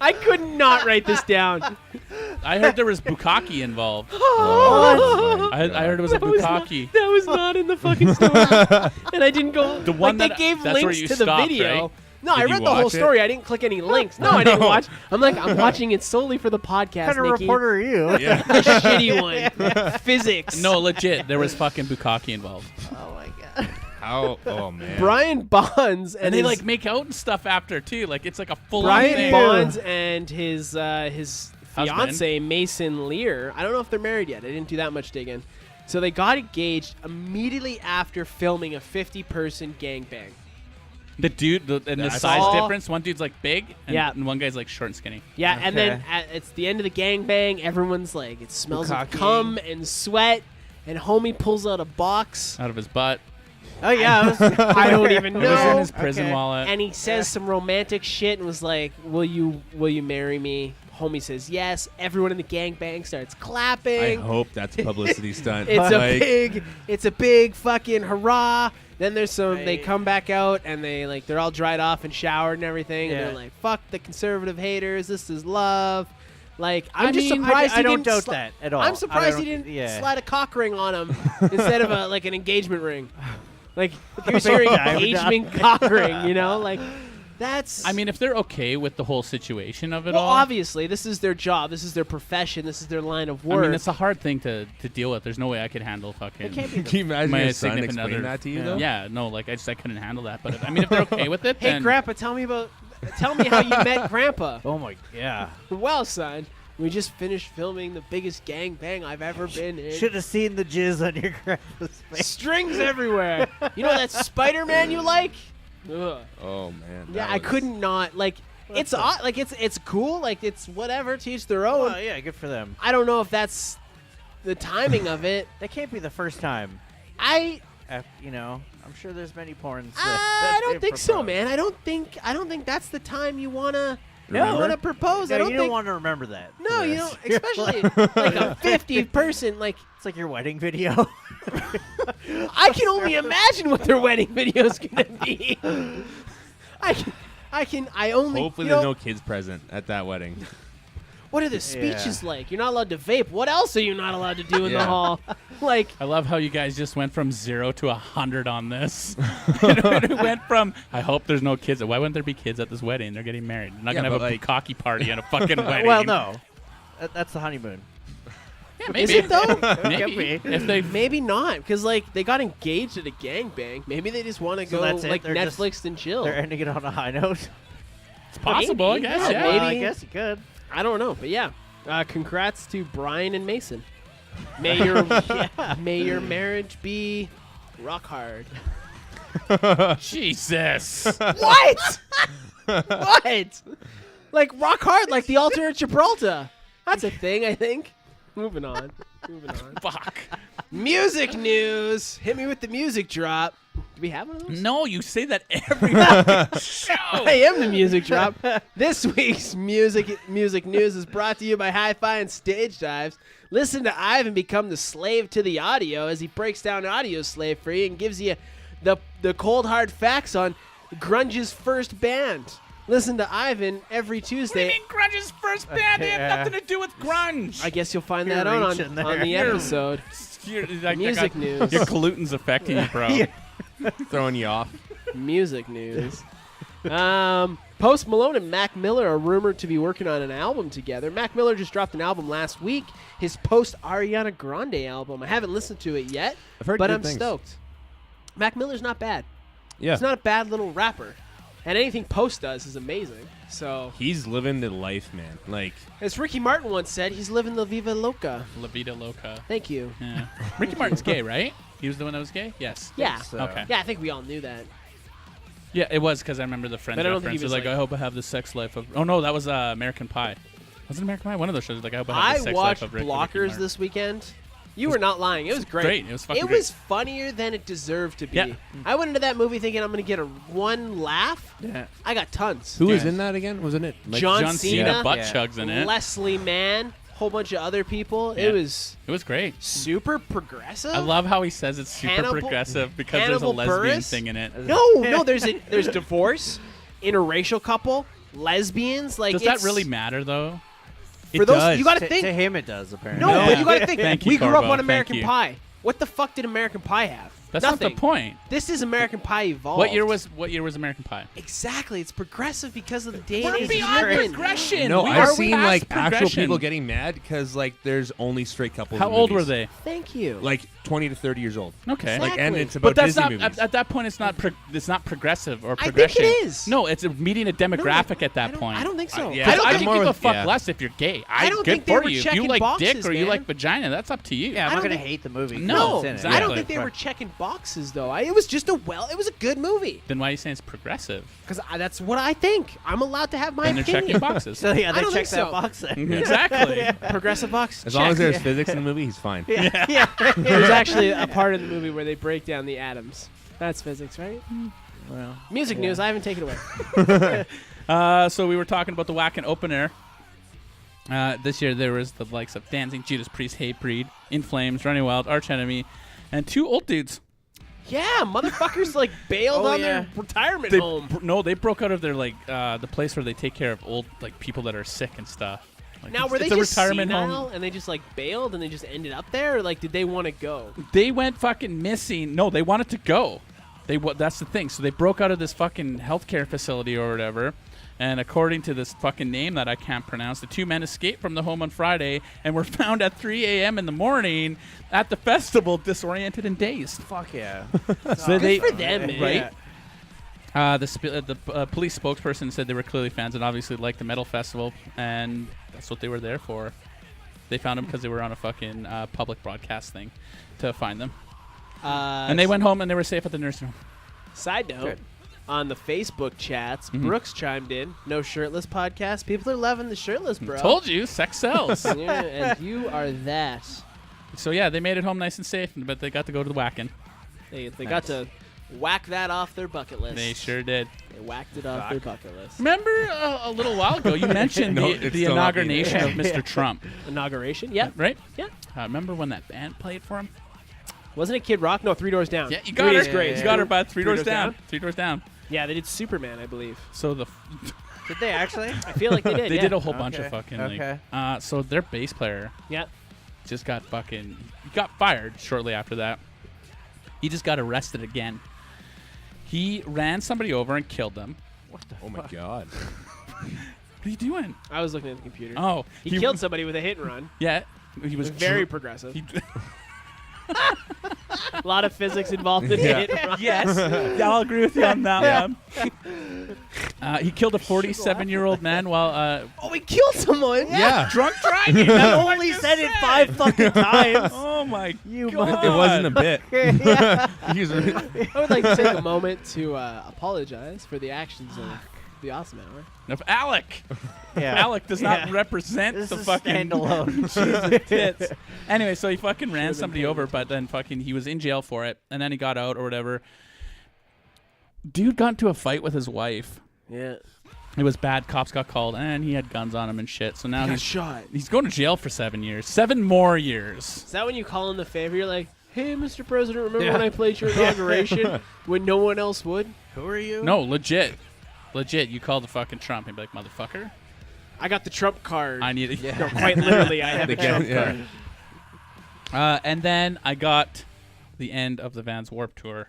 I could not write this down. I heard there was bukkake involved. Oh my I heard it was a That was not- bukkake. That was not in the fucking story. And I didn't go. The one like, that- they gave that's where links you to the stopped, video. right? No, Did I you read the whole watch it? story. I didn't click any links. No, I didn't watch. I'm watching it solely for the podcast. What kind of Nikki. reporter are you? Yeah. The shitty one. Physics. No, legit, there was fucking bukkake involved. Oh my god. How? Oh man. Brian Bonds And they his- like make out and stuff after too. Like it's like a full Brian thing. Bonds and his Husband. fiance Mason Lear. I don't know if they're married yet. I didn't do that much digging. So they got engaged immediately after filming a 50-person gangbang. The dude and the That's size all- difference. One dude's like big, and, Yeah. and one guy's like short and skinny. Yeah, and then Okay. it's the end of the gangbang. Everyone's like, it smells of Bukkake. cum and sweat. And homie pulls out a box. Out of his butt. Oh yeah. I don't even It was in know. his prison Okay. wallet. And he says some romantic shit and was like, "Will you marry me?" Homie says yes. Everyone in the gangbang starts I clapping. hope that's a publicity stunt. It's a big fucking hurrah. Then there's some. They Right. come back out and they're all dried off and showered and everything. And Yeah. they're like, "Fuck the conservative haters. This is love." Like I I'm just mean, surprised I he don't didn't doubt sli- that at all. I'm surprised I he don't- didn't yeah. slide a cock ring on him instead of like an engagement ring. Like here's Big your time. engagement cock ring. You know, like that's. I mean, if they're okay with the whole situation of it well, all, obviously, this is their job. This is their profession. This is their line of work. I mean, it's a hard thing to deal with. There's no way I could handle fucking. It can't be. Can you imagine My your son significant explaining other. that to you Yeah. though? Yeah, no, like I couldn't handle that. But I mean, if they're okay with it, Hey, then Grandpa, tell me how you met Grandpa. Oh my yeah. Well, son, we just finished filming the biggest gangbang I've ever been in. Should have seen the jizz on your grandpa's face. Strings everywhere. You know that Spider-Man you like? Ugh. Oh man. Yeah, that I was- couldn't not like. It's odd. Like it's cool. Like it's whatever. To each their own. Oh yeah, good for them. I don't know if that's the timing of it. That can't be the first time. I You know, I'm sure there's many porns. I don't they've think so, proposed. man. I don't think that's the time you wanna Remember? propose. I No, don't you think. don't want to remember that. no, for you this. don't. Especially like a 50-person. Like It's like your wedding video. I can only imagine what their wedding video is gonna be. I only. Hopefully you know, there's no kids present at that wedding. What are the speeches Yeah. like? You're not allowed to vape. What else are you not allowed to do in the Yeah. hall? Like, I love how you guys just went from 0 to 100 on this. It went from I hope there's no kids. Why wouldn't there be kids at this wedding? They're getting married. They're not Yeah, gonna have but a like- bukkake party at a fucking wedding. well, no. That's the honeymoon. Yeah, is maybe. it though? Maybe. If they Maybe not, because like they got engaged at a gangbang. Maybe they just want to So go that's it? like They're just- Netflix and chill. They're ending it on a high note. it's possible, Maybe. I guess. Yeah, Yeah. maybe. Well, I guess you could. I don't know, but yeah. Congrats to Brian and Mason. May your may your marriage be Rock hard. Jesus. What? What? Like rock hard, like the altar at Gibraltar. That's a thing, I think. Moving on. Fuck. Music news. Hit me with the music drop. Do we have one of those? No, you say that every fucking show. I am the music drop. This week's music news is brought to you by Hi-Fi and Stage Dives. Listen to Ivan become the slave to the audio as he breaks down audio slave for you and gives you the cold hard facts on grunge's first band. Listen to Ivan every What do you Tuesday. mean grunge's first band? They have nothing to do with grunge. I guess you'll find You're that out reaching on there. the episode. Music news. Your gluten's affecting you, bro. Throwing you off. Music news. Post Malone and Mac Miller are rumored to be working on an album together. Mac Miller just dropped an album last week, his post Ariana Grande album. I haven't listened to it yet, I've heard but good I'm things. stoked. Mac Miller's not bad. Yeah. He's not a bad little rapper. And anything Post does is amazing. So, He's living the life, man. Like, as Ricky Martin once said, he's living La Viva Loca. La Vida Loca. Thank you. Yeah. Ricky Martin's gay, right? He was the one that was gay? Yes. Yeah. So- Okay. Yeah, I think we all knew that. Yeah, it was because I remember the Friends But I don't think reference. he It was was like, I hope I have the sex life of... Oh, no, that was American Pie. Was it American Pie? One of those shows. Like, I hope I have I the sex watched life of Ricky Blockers Martin. this weekend. You were not lying. It was great. great. It was fucking It great. was funnier than it deserved to be. Yeah. I went into that movie thinking I'm going to get one laugh. Yeah. I got tons. who was Yeah. in that again? Wasn't it? Like, John John Cena Cena, butt Yeah. chugs in it. Leslie Mann, whole bunch of other people. Yeah. It was It was great. super progressive. I love how he says it's super Hannibal- progressive because Hannibal there's a lesbian Buress? thing in it. No, there's divorce, interracial couple, lesbians. Like, Does that it's- really matter, though? For It those, does. you got to To think. him, it does apparently. No, Yeah. but you got to think. Thank you, we grew up Corbo. on Thank American you. Pie. What the fuck did American Pie have? That's Nothing. not the point. This is American Pie evolved. What year was American Pie? Exactly? It's progressive because of the day We're and age beyond we're in. progression. No, We I've are seen past like actual progression. people getting mad because like there's only straight couples. How in old were movies. they? Thank you. Like 20 to 30 years old. Okay. Like, and Exactly. it's about But that's Disney not movies. at that point. It's not progressive or I think progression. it is. No, it's meeting a demographic at that point. I don't think so. yeah. I I, don't I think think more give a with- fuck yeah. less if you're gay. I don't good think they for were you. If you checking like boxes, dick or you man. like vagina, that's up to you. Yeah, I'm I not don't gonna think- hate the movie. No, No, it's in it. exactly. I don't think they were checking boxes though. It was just it was a good movie. Then why are you saying it's progressive? Because that's what I think. I'm allowed to have my And they're opinion. checking boxes. So yeah, I they don't checked think that so. box then. Exactly. Progressive box. As long as check. there's physics in the movie, he's fine. yeah. There's actually a part of the movie where they break down the atoms. That's physics, right? Well, Music yeah. news. I haven't taken it away. So we were talking about the Wacken Open Air. This year there was the likes of Danzig, Judas Priest, Hatebreed, In Flames, Running Wild, Arch Enemy, and two old dudes. Yeah, motherfuckers like bailed Oh, on yeah. their retirement They home. they broke out of their like the place where they take care of old like people that are sick and stuff. Like, Now, it's- were they it's a just retirement senile home. and they just like bailed and they just ended up there, or like did they want to go? They went fucking missing. No, they wanted to go. That's the thing. So they broke out of this fucking healthcare facility or whatever. And according to this fucking name that I can't pronounce, the two men escaped from the home on Friday and were found at 3 a.m. in the morning at the festival, disoriented and dazed. Fuck yeah. So they, for them, man. right? The police spokesperson said they were clearly fans and obviously liked the metal festival, and that's what they were there for. They found them because they were on a fucking public broadcast thing to find them. And they went home and they were safe at the nursing home. Side note, Good. on the Facebook chats, Mhm. Brooks chimed in. No shirtless podcast. People are loving the shirtless, bro. Told you, sex sells. Yeah, and you are that. So yeah, they made it home nice and safe, but they got to go to the Wacken. They got to whack that off their bucket list. They sure did. They whacked it off their bucket list. Remember a little while ago you mentioned No, the it's still not being inauguration of there. Mr. Trump, Inauguration? Yep. right? Yeah. Remember when that band played for him? Wasn't it Kid Rock? No, Three Doors Down. Yeah, you got Three her. Days Grace. You got her by Three Doors Down. 3 Doors Down. Yeah, they did Superman, I believe. So Did they actually? I feel like they did. they yeah. did a whole bunch of Okay, fucking okay. like. So their bass player Yeah. just got fired shortly after that. He just got arrested again. He ran somebody over and killed them. Oh my god. What are you doing? I was looking at the computer. Oh, he killed somebody with a hit and run. Yeah, he was Very dr- progressive. he- A lot of physics involved in Yeah. hit and run. Yes, I'll agree with you on that one. He killed a 47-year-old man while Oh, he killed someone. Yeah. drunk driving. I only said it 5 fucking times. Oh my You God. It wasn't a bit. yeah. He was- I would like to take a moment to apologize for the actions of the Awesome Hour. If Alec. Yeah. Alec does not Yeah. represent This the is fucking standalone. Jesus tits. Anyway, so he fucking ran Should've been somebody paying over, but then fucking he was in jail for it, and then he got out or whatever. Dude got into a fight with his wife. Yeah. It was bad. Cops got called, and he had guns on him and shit. So now Got he's shot. he's going to jail for 7 years. 7 more years. Is that when you call in the favor? You're like, hey, Mr. President, remember Yeah. when I played your inauguration when no one else would? Who are you? No, legit. You call the fucking Trump and be like, motherfucker, I got the Trump card. I need it. No, quite literally, I have a The gang- Trump yeah. card. And then I got the end of the Vans Warp Tour.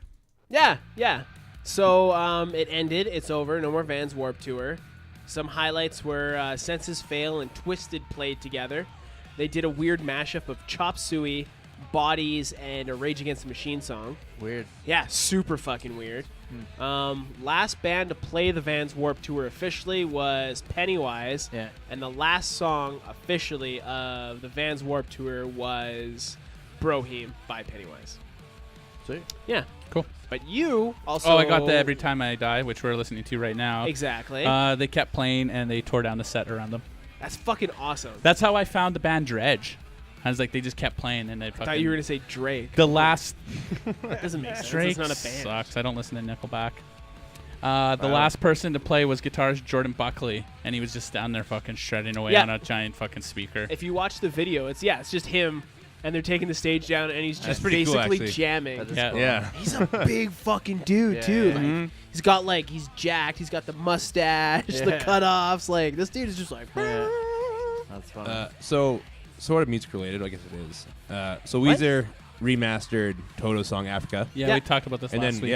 Yeah, yeah. So it ended. It's over. No more Vans Warp Tour. Some highlights were Senses Fail and Twisted played together. They did a weird mashup of Chop Suey, Bodies, and a Rage Against the Machine song. Weird. Yeah, super fucking weird. Last band to play the Vans Warp Tour officially was Pennywise. Yeah. And the last song officially of the Vans Warp Tour was Broheem by Pennywise. Sweet. Yeah. Cool. But you also... Oh, I got the Every Time I Die, which we're listening to right now. Exactly. They kept playing, and they tore down the set around them. That's fucking awesome. That's how I found the band Dredge. I was like, they just kept playing, and they I fucking... thought you were going to say Drake. The last... That doesn't make sense. Drake It's not a band. sucks. I don't listen to Nickelback. The last person to play was guitarist Jordan Buckley, and he was just down there fucking shredding away Yeah. on a giant fucking speaker. If you watch the video, it's just him, and they're taking the stage down, and he's That's just pretty cool, basically actually. jamming. That is Yeah. cool. Yeah. He's a big fucking dude Yeah, too. yeah. Like, he's got he's jacked. He's got the mustache, the Yeah. cutoffs. Like this dude is just like. Yeah. That's fun. So sort of music related, I guess it is. So What? Weezer remastered Toto song Africa. yeah, Yeah. we talked about this And last then week.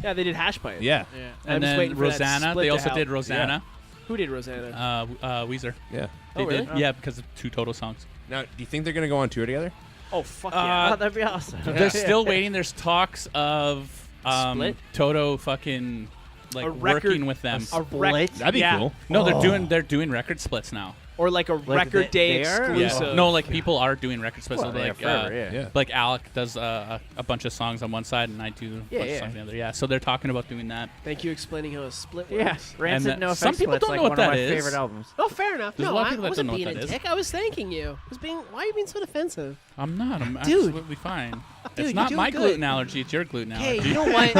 yeah. They did Hash Pipe. Yeah. Yeah. And I'm just then waiting for that Rosanna. split They to also happen. did Rosanna. Who did Rosanna? Weezer. Yeah. They Oh, really? did. Yeah, because of 2 Toto songs. Now, do you think they're gonna go on tour together? Oh fuck Uh, yeah! Oh, that'd be awesome. They're still waiting. There's talks of Split? Toto fucking like A record- working with them. A Split? That'd be yeah. cool. No, Oh. they're doing record splits now. Or like a record day they are? exclusive. Yeah. No, like people are doing record splits. Well, so, yeah, like forever, yeah. Yeah. like Alec does a bunch of songs on one side, and I do a bunch Yeah, of yeah. songs on the other. Yeah, so they're talking about doing that. Thank you explaining how a split Yeah. works. Rancid And No some Effects people Split's don't like know what one of that my is. favorite albums. Oh, fair enough. There's a no, lot of I people that wasn't don't know being what a that is. dick. I was thanking you. Why are you being so defensive? I'm not. I'm Dude. absolutely fine. Dude, It's you're not doing my good. gluten allergy. It's your gluten Hey, allergy. you know what?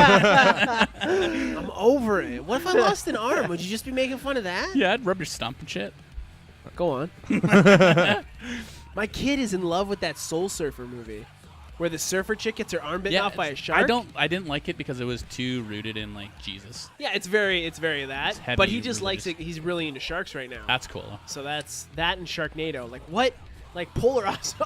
I'm over it. What if I lost an arm? Would you just be making fun of that? Yeah, I'd rub your stump and shit. Go on. My kid is in love with that Soul Surfer movie, where the surfer chick gets her arm bitten off by a shark. I didn't like it because it was too rooted in like Jesus. Yeah, it's very that. It's heavy But he just religious. likes it. He's really into sharks right now. That's cool. So that's that and Sharknado. Like what? Like polar opposite.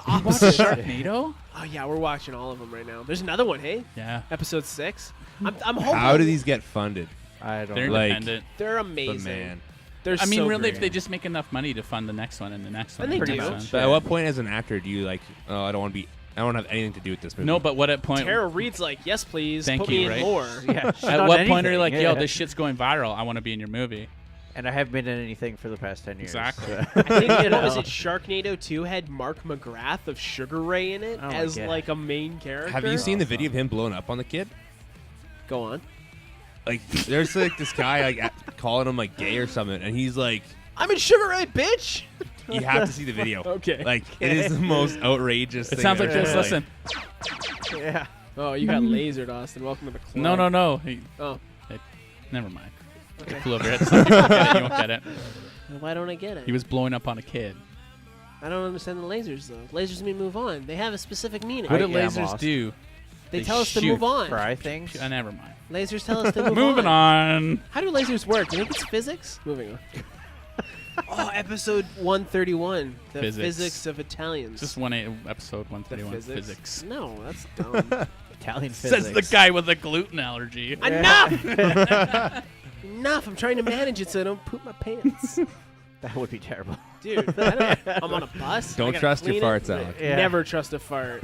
Sharknado? Oh yeah, we're watching all of them right now. There's another one. Hey, Yeah. episode 6. I'm hoping How do these get funded? I don't They're know. Like- independent. they're But amazing. man. They're I mean, so really, great. if they just make enough money to fund the next one and the next one. And they the do. next one. But at what point, as an actor, do you like? Oh, I don't want to be. I don't have anything to do with this movie. No, but what at point? Tara Reid's like, yes, please, Thank put you, me in right? more. Yeah, she's At done what point are you anything, like, yo, yeah. this shit's going viral. I want to be in your movie. And I haven't been in anything for the past 10 years. Exactly. so- I think You what was know. it? Sharknado 2 had Mark McGrath of Sugar Ray in it Oh my as God. like a main character. have you seen the video of him blowing up on the kid? Go on. Like, there's like this guy like calling him like gay or something, and he's like, I'm in Sugar Ray, bitch. you have to see the video. Okay. Like, it is the most outrageous. It thing sounds like ever. this. Listen. yeah. Oh, you got lasered, Austin. Welcome to the club. No. He, Oh, never mind. Okay. It flew over your head. It's not- you won't get it. why don't I get it? He was blowing up on a kid. I don't understand the lasers though. Lasers mean move on. They have a specific meaning. What I do am lasers lost. do? They they tell us to shoot move on. Fry things. Never mind. Lasers tell us to move Moving on. How do lasers work? Do you think it's physics? Moving on. Oh, episode 131. The Physics. physics of Italians. Just episode the 131. physics. Physics. No, that's dumb. Italian physics. Says the guy with a gluten allergy. Enough! Enough! I'm trying to manage it so I don't poop my pants. That would be terrible. Dude, I'm on a bus. Don't I gotta trust your clean it. farts, Alec. Yeah. Never trust a fart.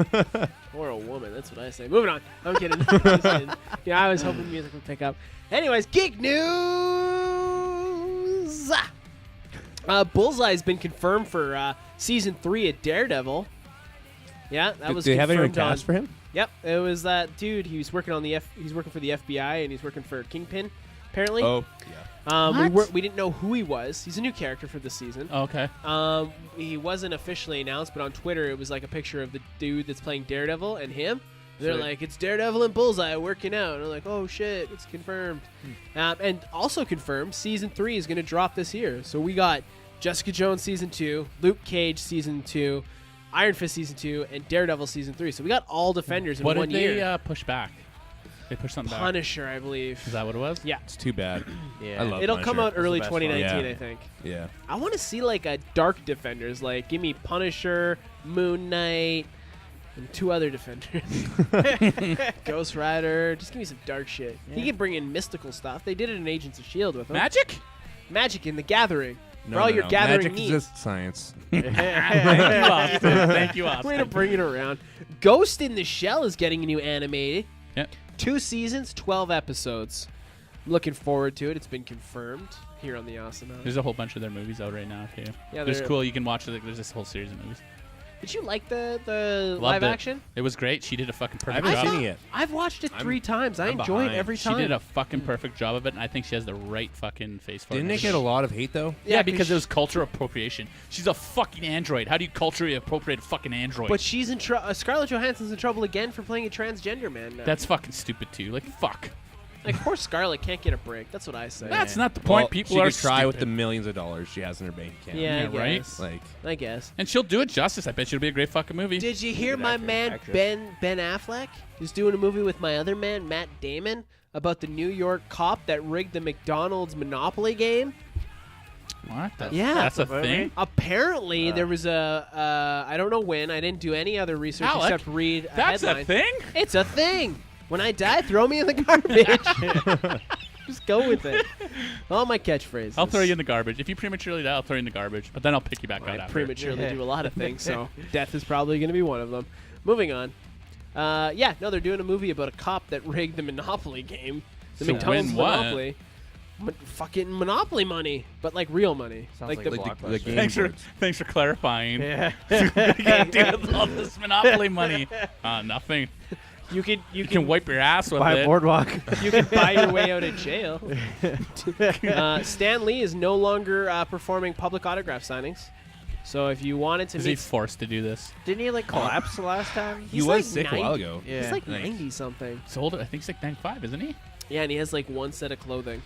Or a woman, that's what I say. Moving on. I'm kidding. I'm just kidding. Yeah, I was hoping music would pick up. Anyways, geek news! Bullseye's been confirmed for season 3 of Daredevil. Yeah, that was Did they have anyone confirmed on- cast for him? Yep, it was that dude. He was working on he's working for the FBI and he's working for Kingpin, apparently. Oh, yeah. We didn't know who he was. He's a new character for this season. Oh, okay. He wasn't officially announced, but on Twitter it was like a picture of the dude that's playing Daredevil and him. They're Sweet. like, it's Daredevil and Bullseye working out. And they're like, oh shit, it's confirmed. And also confirmed, season 3 is going to drop this year. So we got Jessica Jones season 2, Luke Cage season 2, Iron Fist season 2, and Daredevil season 3. So we got all Defenders in What one did year. they push back? They pushed something back. Punisher, I believe. Is that what it was? Yeah. It's too bad. Yeah. I love It'll Punisher. come out the early best one. 2019, Yeah. I think. Yeah. I want to see like a dark Defenders. Like, give me Punisher, Moon Knight, and 2 other Defenders. Ghost Rider. Just give me some dark shit. He Yeah. can bring in mystical stuff. They did it in Agents of S.H.I.E.L.D. with him. Magic? Magic in the Gathering. No, For all no, your no. gathering Magic needs. is just science. Thank you, Austin. Thank you, Austin. Way to bring it around. Ghost in the Shell is getting a new animated. Yep. 2 seasons, 12 episodes. I'm looking forward to it. It's been confirmed here on the Awesome Hour. There's a whole bunch of their movies out right now, too. Yeah, There's they're- cool. You can watch it. There's this whole series of movies. Did you like the Loved live it. action? It was great. She did a fucking I perfect haven't job. seen it yet. I've watched it I'm- 3 times. I I'm enjoy it behind. every She time. did a fucking perfect job of it, and I think she has the right fucking face for Didn't it. it get a lot of hate though? Yeah, 'cause because it was culture appropriation. She's a fucking android. How do you culturally appropriate a fucking android? But she's in Scarlett Johansson's in trouble again for playing a transgender man now. That's fucking stupid too. Like fuck. like poor Scarlett can't get a break. That's what I say. That's not the point. Well, People she are could try with the stupid. millions of dollars she has in her bank account. yeah, Yeah, I right? guess. Like, I guess. And she'll do it justice. I bet you it'll be a great fucking movie. Did you hear Good my actor, man actress. Ben Affleck? He's doing a movie with my other man Matt Damon about the New York cop that rigged the McDonald's Monopoly game. What? Yeah. That's a That's a thing. movie? Apparently, there was a I don't know when. I didn't do any other research Alec, except read a That's headline. a thing. It's a thing. When I die, throw me in the garbage. Just go with it. All my catchphrases. I'll throw you in the garbage. If you prematurely die, I'll throw you in the garbage. But then I'll pick you back out I after. prematurely Yeah. do a lot of things, so death is probably going to be one of them. Moving on. Yeah, no, they're doing a movie about a cop that rigged the Monopoly game. The To McDonald's win what? Monopoly. Fucking Monopoly money, but like real money. Sounds like like the a like the blockbuster. game Thanks for boards. thanks for clarifying. Yeah. What can you do with all this Monopoly money? Nothing. you can You can wipe your ass with Buy it. a boardwalk. you can buy your way out of jail. Stan Lee is no longer performing public autograph signings. So if you wanted to Is he meet, forced to do this? Didn't he like collapse the last time? he He's was like sick a while 90. ago. Yeah. he's like Nice. 90 something. He's older. I think he's like 95, isn't he? Yeah, and he has like one set of clothing.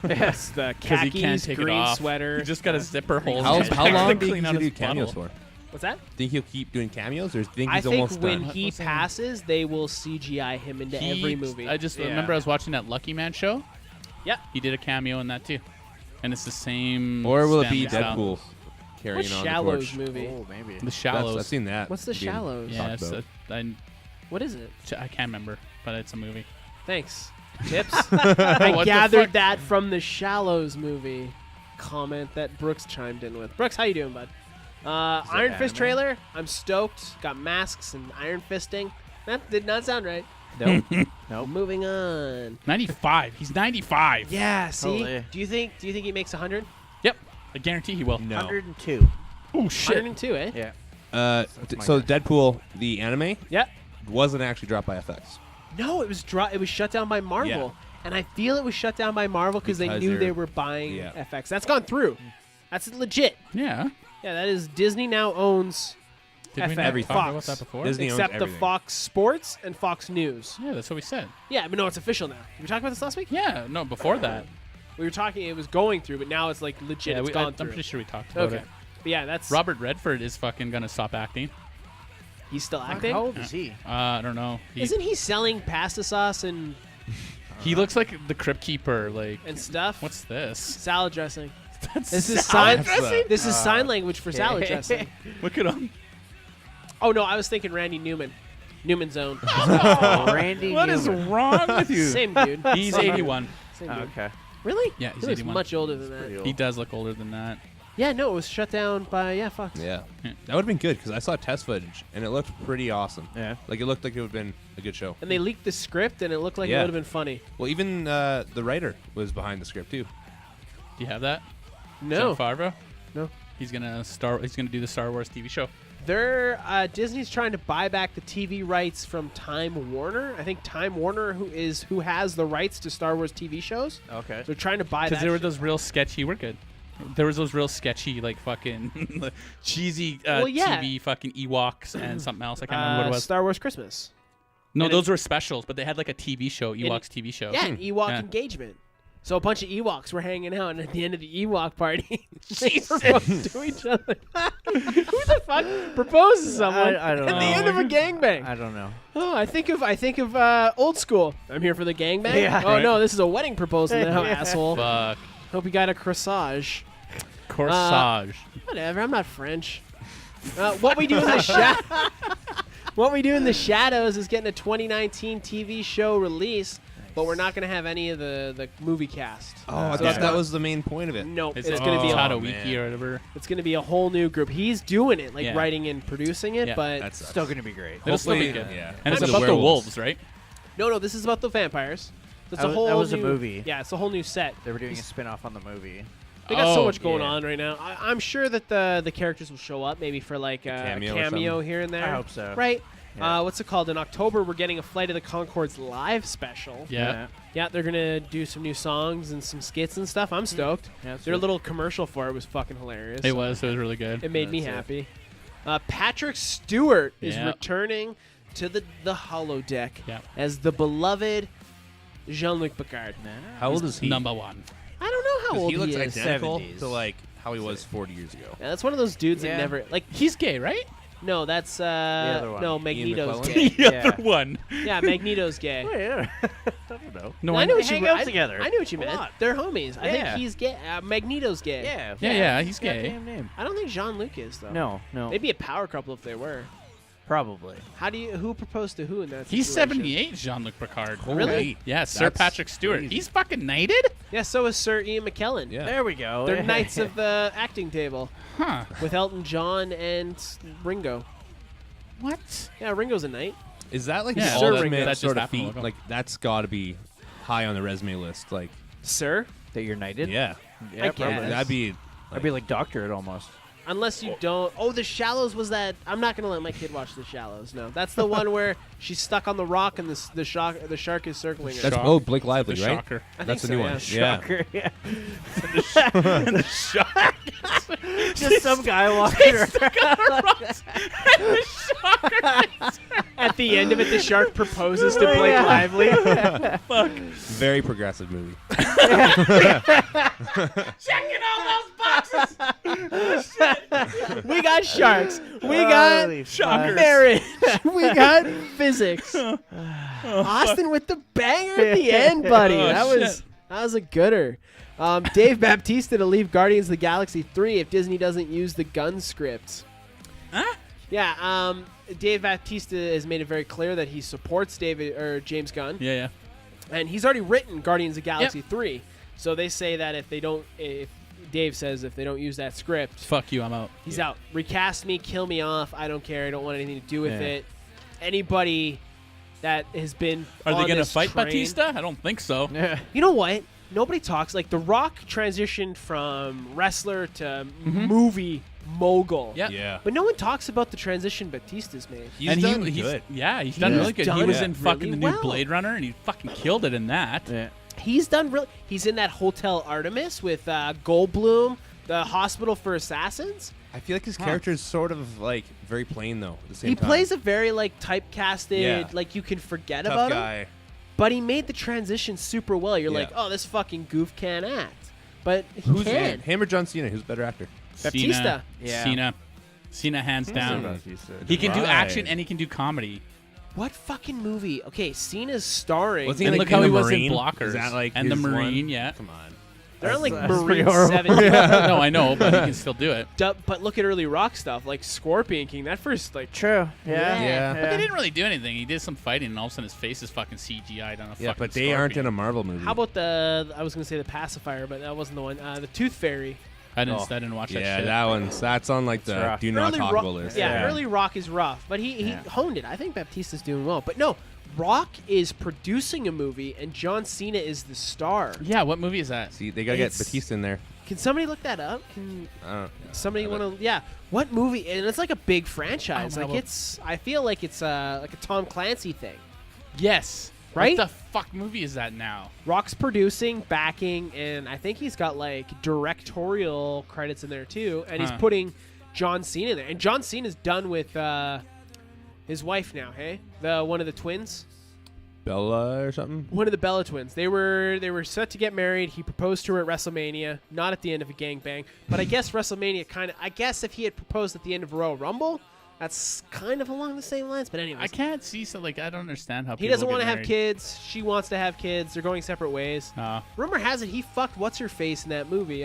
Yes, the Because he khakis, can't take green it off. sweater. He just got a zipper hole. How, in his how neck long to do you clean think out he'll do his cameos bottle. for? What's that? Think he'll keep doing cameos, or think I he's think almost when done? he What's that? passes, they will CGI him into every movie. I just Yeah. remember I was watching that Lucky Man show. Yeah. He did a cameo in that too, and it's the same. Or will it Stanley be style. Deadpool carrying What on Shallows the torch? movie? Oh, maybe. The That's, Shallows. I've seen that. What's The being Shallows? Yeah, talked it's about. What is it? I can't remember, but it's a movie. Thanks. Tips. I What the gathered fuck? that from the Shallows movie comment that Brooks chimed in with. Brooks, how you doing, bud? Iron Fist anime? trailer. I'm stoked. Got masks and iron fisting. That did not sound right. Nope. Nope. Moving on. 95. He's 95. Yeah. See. Totally. Do you think he makes 100? Yep. I guarantee he will. No. 102. Oh shit. 102, eh? Yeah. my So guess. Deadpool, the anime, Yep. wasn't actually dropped by FX. No, it was It was shut down by Marvel, and I feel it was shut down by Marvel because they Because knew they're- they were buying yeah. FX. That's gone through. That's legit. Yeah. Yeah, that is Disney now owns Did we FX, not Everything. talk about Fox, that before? Disney owns except the everything. Fox Sports and Fox News. Yeah, that's what we said. Yeah, but no, it's official now. Did we talk about this last week? Yeah. No, before that. We were talking. It was going through, but now it's like legit. Yeah, It's I'm gone through. pretty sure we talked about Okay. it. But yeah, that's Robert Redford is fucking gonna stop acting. He's still Fuck, acting. How old is he? I don't know. Isn't he selling pasta sauce and He looks like the Crypt Keeper. Like, stuff? what's this? salad dressing? That's This is salad sign. dressing? This is sign language for salad dressing. Look at him. Oh no, I was thinking Randy Newman. Newman's Own. Oh, Randy What is Newman. wrong with you? Same dude. He's 81. Same Oh, dude. okay. Really? Yeah, he's he looks 81. much older than that. pretty old. He does look older than that. Yeah, no, it was shut down by Fox. Yeah. Yeah. That would have been good because I saw test footage and it looked pretty awesome. Yeah. Like it looked like it would have been a good show. And they leaked the script, and it looked like it Yeah. would have been funny. Well, even the writer was behind the script too. Do you have that? No. Jon Favreau? No. He's gonna do the Star Wars TV show. They're Disney's trying to buy back the TV rights from Time Warner. I think Time Warner, who has the rights to Star Wars TV shows. Okay. They're trying to buy that. Because there were shit. those real sketchy. We're good. There was those real sketchy, like fucking cheesy Well, yeah. TV fucking Ewoks and something else. I can't remember what it was. Star Wars Christmas. No, and those were specials, but they had like a TV show, Ewoks TV show. Yeah, an Ewok Yeah. engagement. So a bunch of Ewoks were hanging out, and at the end of the Ewok party, they proposed to each other. Who the fuck proposes to someone I don't at the know. end of a gangbang? I don't know. Oh, I think of old school. I'm here for the gangbang. Yeah. Oh Right. no, this is a wedding proposal now, Yeah. asshole. Fuck. Hope you got a corsage. Corsage. Whatever, I'm not French. What we do in the what we do in the shadows is getting a 2019 TV show release, but we're not going to have any of the movie cast. Oh, I So thought that was the main point of it. Nope, It's it's going to be Todd a, Oh, Wiki man. or whatever. it's going to be a whole new group. He's doing it, like Yeah. writing and producing it, Yeah. but That sucks. Still going to be great. It'll still be Hopefully, good. yeah. And it's The about the werewolves. wolves, right? no, this is about the vampires. It's That a was- whole that was a new, movie. Yeah, it's a whole new set. They were doing a spin-off on the movie. They got so Oh, much going yeah. on right now. I'm sure that the characters will show up, maybe for like a cameo or cameo something. here and there. I hope so. Right? Yeah. What's it called? In October, we're getting a Flight of the Conchords live special. Yeah. Yeah, they're gonna do some new songs and some skits and stuff. I'm stoked. Yeah, Their little commercial for it was fucking hilarious. It was really good. It made me That's it. happy. Patrick Stewart is Yeah. returning to the holodeck Yeah. as the beloved Jean-Luc Picard. How old is he? Number one. I don't know how 'Cause old he looks is. identical 70s. to like how he was 40 years ago. Yeah, that's one of those dudes Yeah. that never like. He's gay, right? No, that's other one. no Ian Magneto's McKellen? gay. The other one. Yeah, Magneto's gay. Yeah. I don't know. No, I knew what They you hang meant. out together. I knew what you A meant. lot. They're homies. I think Yeah. he's gay. Magneto's gay. Yeah. Yeah, he's got gay. damn name. I don't think Jean-Luc is though. No. They'd be a power couple if they were. Probably. Who proposed to who in that He's situation? 78, Jean-Luc Picard. Really? Yeah, Sir That's Patrick Stewart. crazy. He's fucking knighted? Yeah, so is Sir Ian McKellen. Yeah. There we go. They're knights of the acting table Huh. with Elton John and Ringo. What? Yeah, Ringo's a knight. Is that like Yeah, the Sir ultimate Ringo. That just sort of happened a feat? while ago. Like that's got to be high on the resume list. Like, Sir? that you're knighted. yeah, Yeah, I probably. guess. that'd be. I'd be like doctorate almost. Unless you don't. Oh, The Shallows was that. I'm not going to let my kid watch The Shallows. No. That's the one where she's stuck on the rock and the shark is circling her. That's Shock. Blake Lively, The right? Shocker. I That's think a new so, one. yeah. Shocker. Yeah. And the shock. Just some guy walking around. At the end of it, the shark proposes to Blake Yeah. Lively. Very progressive movie. Checking all those boxes. We got sharks. We got Holy Shockers. marriage. We got physics. Austin with the banger at the end, buddy. Oh, that shit. was a gooder. Dave Bautista to leave Guardians of the Galaxy 3 if Disney doesn't use the gun script. Huh? Yeah, Dave Bautista has made it very clear that he supports James Gunn, Yeah. and he's already written Guardians of the Galaxy 3. So they say that if Dave says if they don't use that script, Fuck you, I'm out. he's out. Recast me, kill me off. I don't care. I don't want anything to do with Yeah. it. Anybody that has been Are they on going to this fight train- Batista? I don't think so. Yeah. You know what? Nobody talks. Like The Rock transitioned from wrestler to movie mogul. Yeah. Yeah. But no one talks about the transition Batista's made. He's and done he's good. Yeah, he's done He's really good. He done was it in fucking really the new well. Blade Runner, and he fucking killed it in that. Yeah. He's done real. He's in that Hotel Artemis with Goldblum, the Hospital for Assassins. I feel like his character is sort of like very plain though. At the same He time. plays a very like typecasted, Yeah. like you can forget tough about him. guy. But he made the transition super well. You're Yeah. like, oh, this fucking goof can't act, but he Who's can. in? Him or John Cena? Who's a better actor? Baptista. Yeah. Cena hands down. Bautista. He can do Right. action and he can do comedy. What fucking movie? Okay, Cena's starring. Was he And in look the how he Marine? was in Blockers. Is that like and the his Marine, one? yeah. Come on. They're on like That's pretty Marine horrible. 7. No, I know, but he can still do it. But look at early rock stuff like Scorpion King. That first like True. Yeah. Yeah. But they didn't really do anything. He did some fighting, and all of a sudden his face is fucking CGI'd on a Yeah, fucking but they aren't in scorpion. a Marvel movie. How about I was gonna say the pacifier, but that wasn't the one. The Tooth Fairy. I didn't watch that Yeah, shit. that one's that's on like the rough. do not Early talk rock, about list. yeah, Yeah. early rock is rough, but he Yeah. honed it. I think Baptista's doing well, but no, Rock is producing a movie and John Cena is the star. Yeah, what movie is that? See, they gotta get It's- Batista in there. Can somebody look that up? Can I don't. somebody want to? Yeah, what movie? And it's like a big franchise. Oh, Like well- it's. I feel like it's like a Tom Clancy thing. Yes. Right? What the fuck movie is that now? Rock's producing, backing, and I think he's got like directorial credits in there too. And he's Huh. putting John Cena in there. And John Cena's done with his wife now. Hey, the one of the twins. Bella or something. One of the Bella twins. They were set to get married. He proposed to her at WrestleMania, not at the end of a gangbang. But I guess WrestleMania kind of. I guess if he had proposed at the end of Royal Rumble, that's kind of along the same lines. But anyways, I can't see so like I don't understand how he doesn't want want to have kids. She wants to have kids. They're going separate ways. Rumor has it he fucked what's her face in that movie.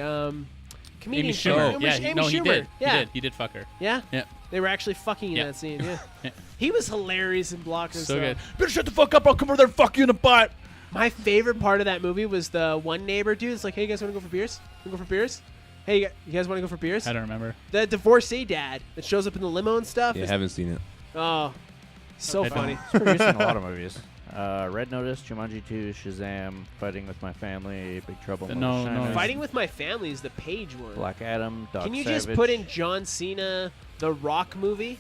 Comedian Amy Schumer. Amy Yeah, Amy no, he Schumer. did. Yeah, He did fuck her. yeah. Yeah. They were actually fucking in Yeah. that scene. Yeah, Yeah. he was hilarious in Block. and So stuff. good. Better shut the fuck up. I'll come over there and fuck you in the butt. My favorite part of that movie was the one neighbor dude. It's like, hey, you guys want to go for beers? Want to go for beers? Hey, you guys want to go for beers? I don't remember. The divorcee dad that shows up in the limo and stuff. Yeah, is- haven't seen it. oh, so I don't- funny. He's producing a lot of movies. Red Notice, Jumanji 2, Shazam, Fighting with My Family, Big Trouble in No, Little no. China, Fighting with My Family is the Page one. Black Adam, Doc Can you Savage. just put in John Cena, The Rock movie?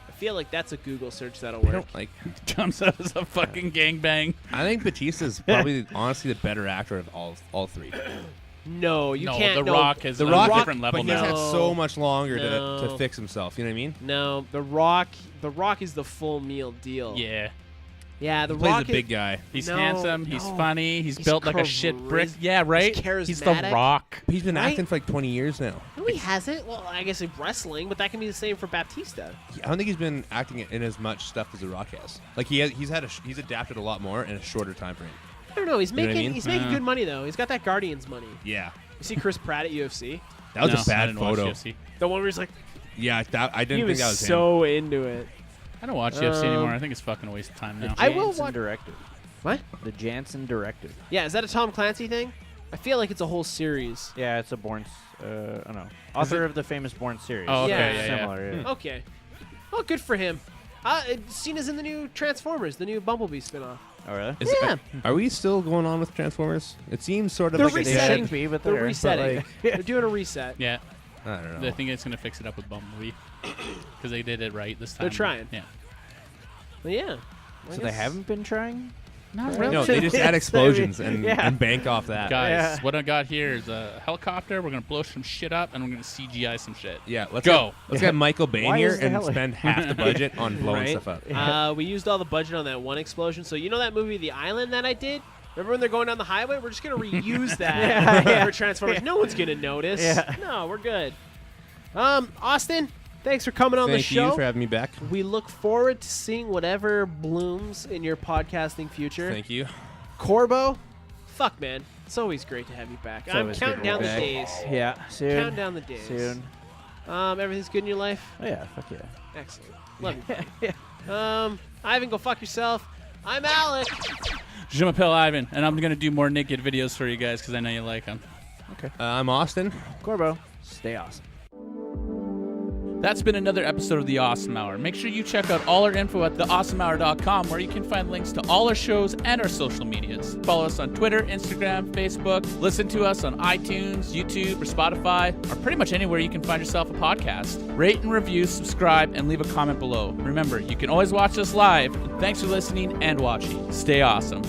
I feel like that's a Google search that'll I work. don't like. Jumps out as a fucking gangbang. I think Batista's probably honestly the better actor of all three. No, you no, can't. The no, Rock is The a Rock, different level but he's now. had No. so much longer No. to fix himself. You know what I mean? No, The Rock. The Rock is the full meal deal. Yeah. Yeah, The He plays Rock the big is, guy. He's No, handsome. He's no. funny. He's He's built like a shit brick. charis- Yeah, right. he's The charismatic. Rock. He's been Right? acting for like 20 years now. No, he hasn't. Well, I guess in wrestling, but that can be the same for Baptista. I don't think he's been acting in as much stuff as The Rock has. Like he's adapted a lot more in a shorter time frame. I don't know. He's You know what I making mean? he's making Yeah. good money though. He's got that Guardians money. Yeah, You see Chris Pratt at UFC, that was No, a I bad didn't watch photo. UFC. the one where he's like, Yeah, I he didn't was think that was him. so into it. I don't watch UFC Um, anymore. I think it's fucking a waste of time now. I will Jansen watch- Directive. What? The Jansen Directive. Yeah, is that a Tom Clancy thing? I feel like it's a whole series. Yeah, it's a Bourne. Oh no, author of the famous Bourne series. Oh, okay, Yeah. yeah. Similar. Yeah. Okay. Oh, good for him. Cena's in the new Transformers, the new Bumblebee spinoff. Oh really? Yeah. Are we still going on with Transformers? It seems sort of They're like a They resetting. should be, but They're they're resetting. But, They're doing a reset. Yeah, I don't know. I think it's gonna fix it up with Bumblebee because they did it right this time. They're trying. Yeah. But yeah. I so they guess- haven't been trying. Not really. No, they just add explosions and, Yeah. and bank off that. Guys, Yeah. what I got here is a helicopter. We're gonna blow some shit up, and we're gonna CGI some shit. Yeah, let's Go. Get Michael Bay Why here is the and heli- spend half the budget on blowing Right? stuff up. We used all the budget on that one explosion. So you know that movie, The Island, that I did? Remember when they're going down the highway? We're just gonna reuse that Yeah. for Transformers. No one's gonna notice. Yeah. No, we're good. Austin, thanks for coming on the Thank show. you for having me back. We look forward to seeing whatever blooms in your podcasting future. Thank you. Corbo, fuck man, it's always great to have you back. It's I'm always counting good to down be the back. days. Yeah, soon. Counting down the days. Soon. Everything's good in your life. Oh yeah, fuck yeah. Excellent. Love you. Ivan, go fuck yourself. I'm Alec. Je m'appelle Ivan, and I'm gonna do more naked videos for you guys because I know you like them. I'm Austin. Corbo, stay awesome. That's been another episode of The Awesome Hour. Make sure you check out all our info at theawesomehour.com, where you can find links to all our shows and our social medias. Follow us on Twitter, Instagram, Facebook. Listen to us on iTunes, YouTube, or Spotify, or pretty much anywhere you can find yourself a podcast. Rate and review, subscribe, and leave a comment below. Remember, you can always watch us live. Thanks for listening and watching. Stay awesome.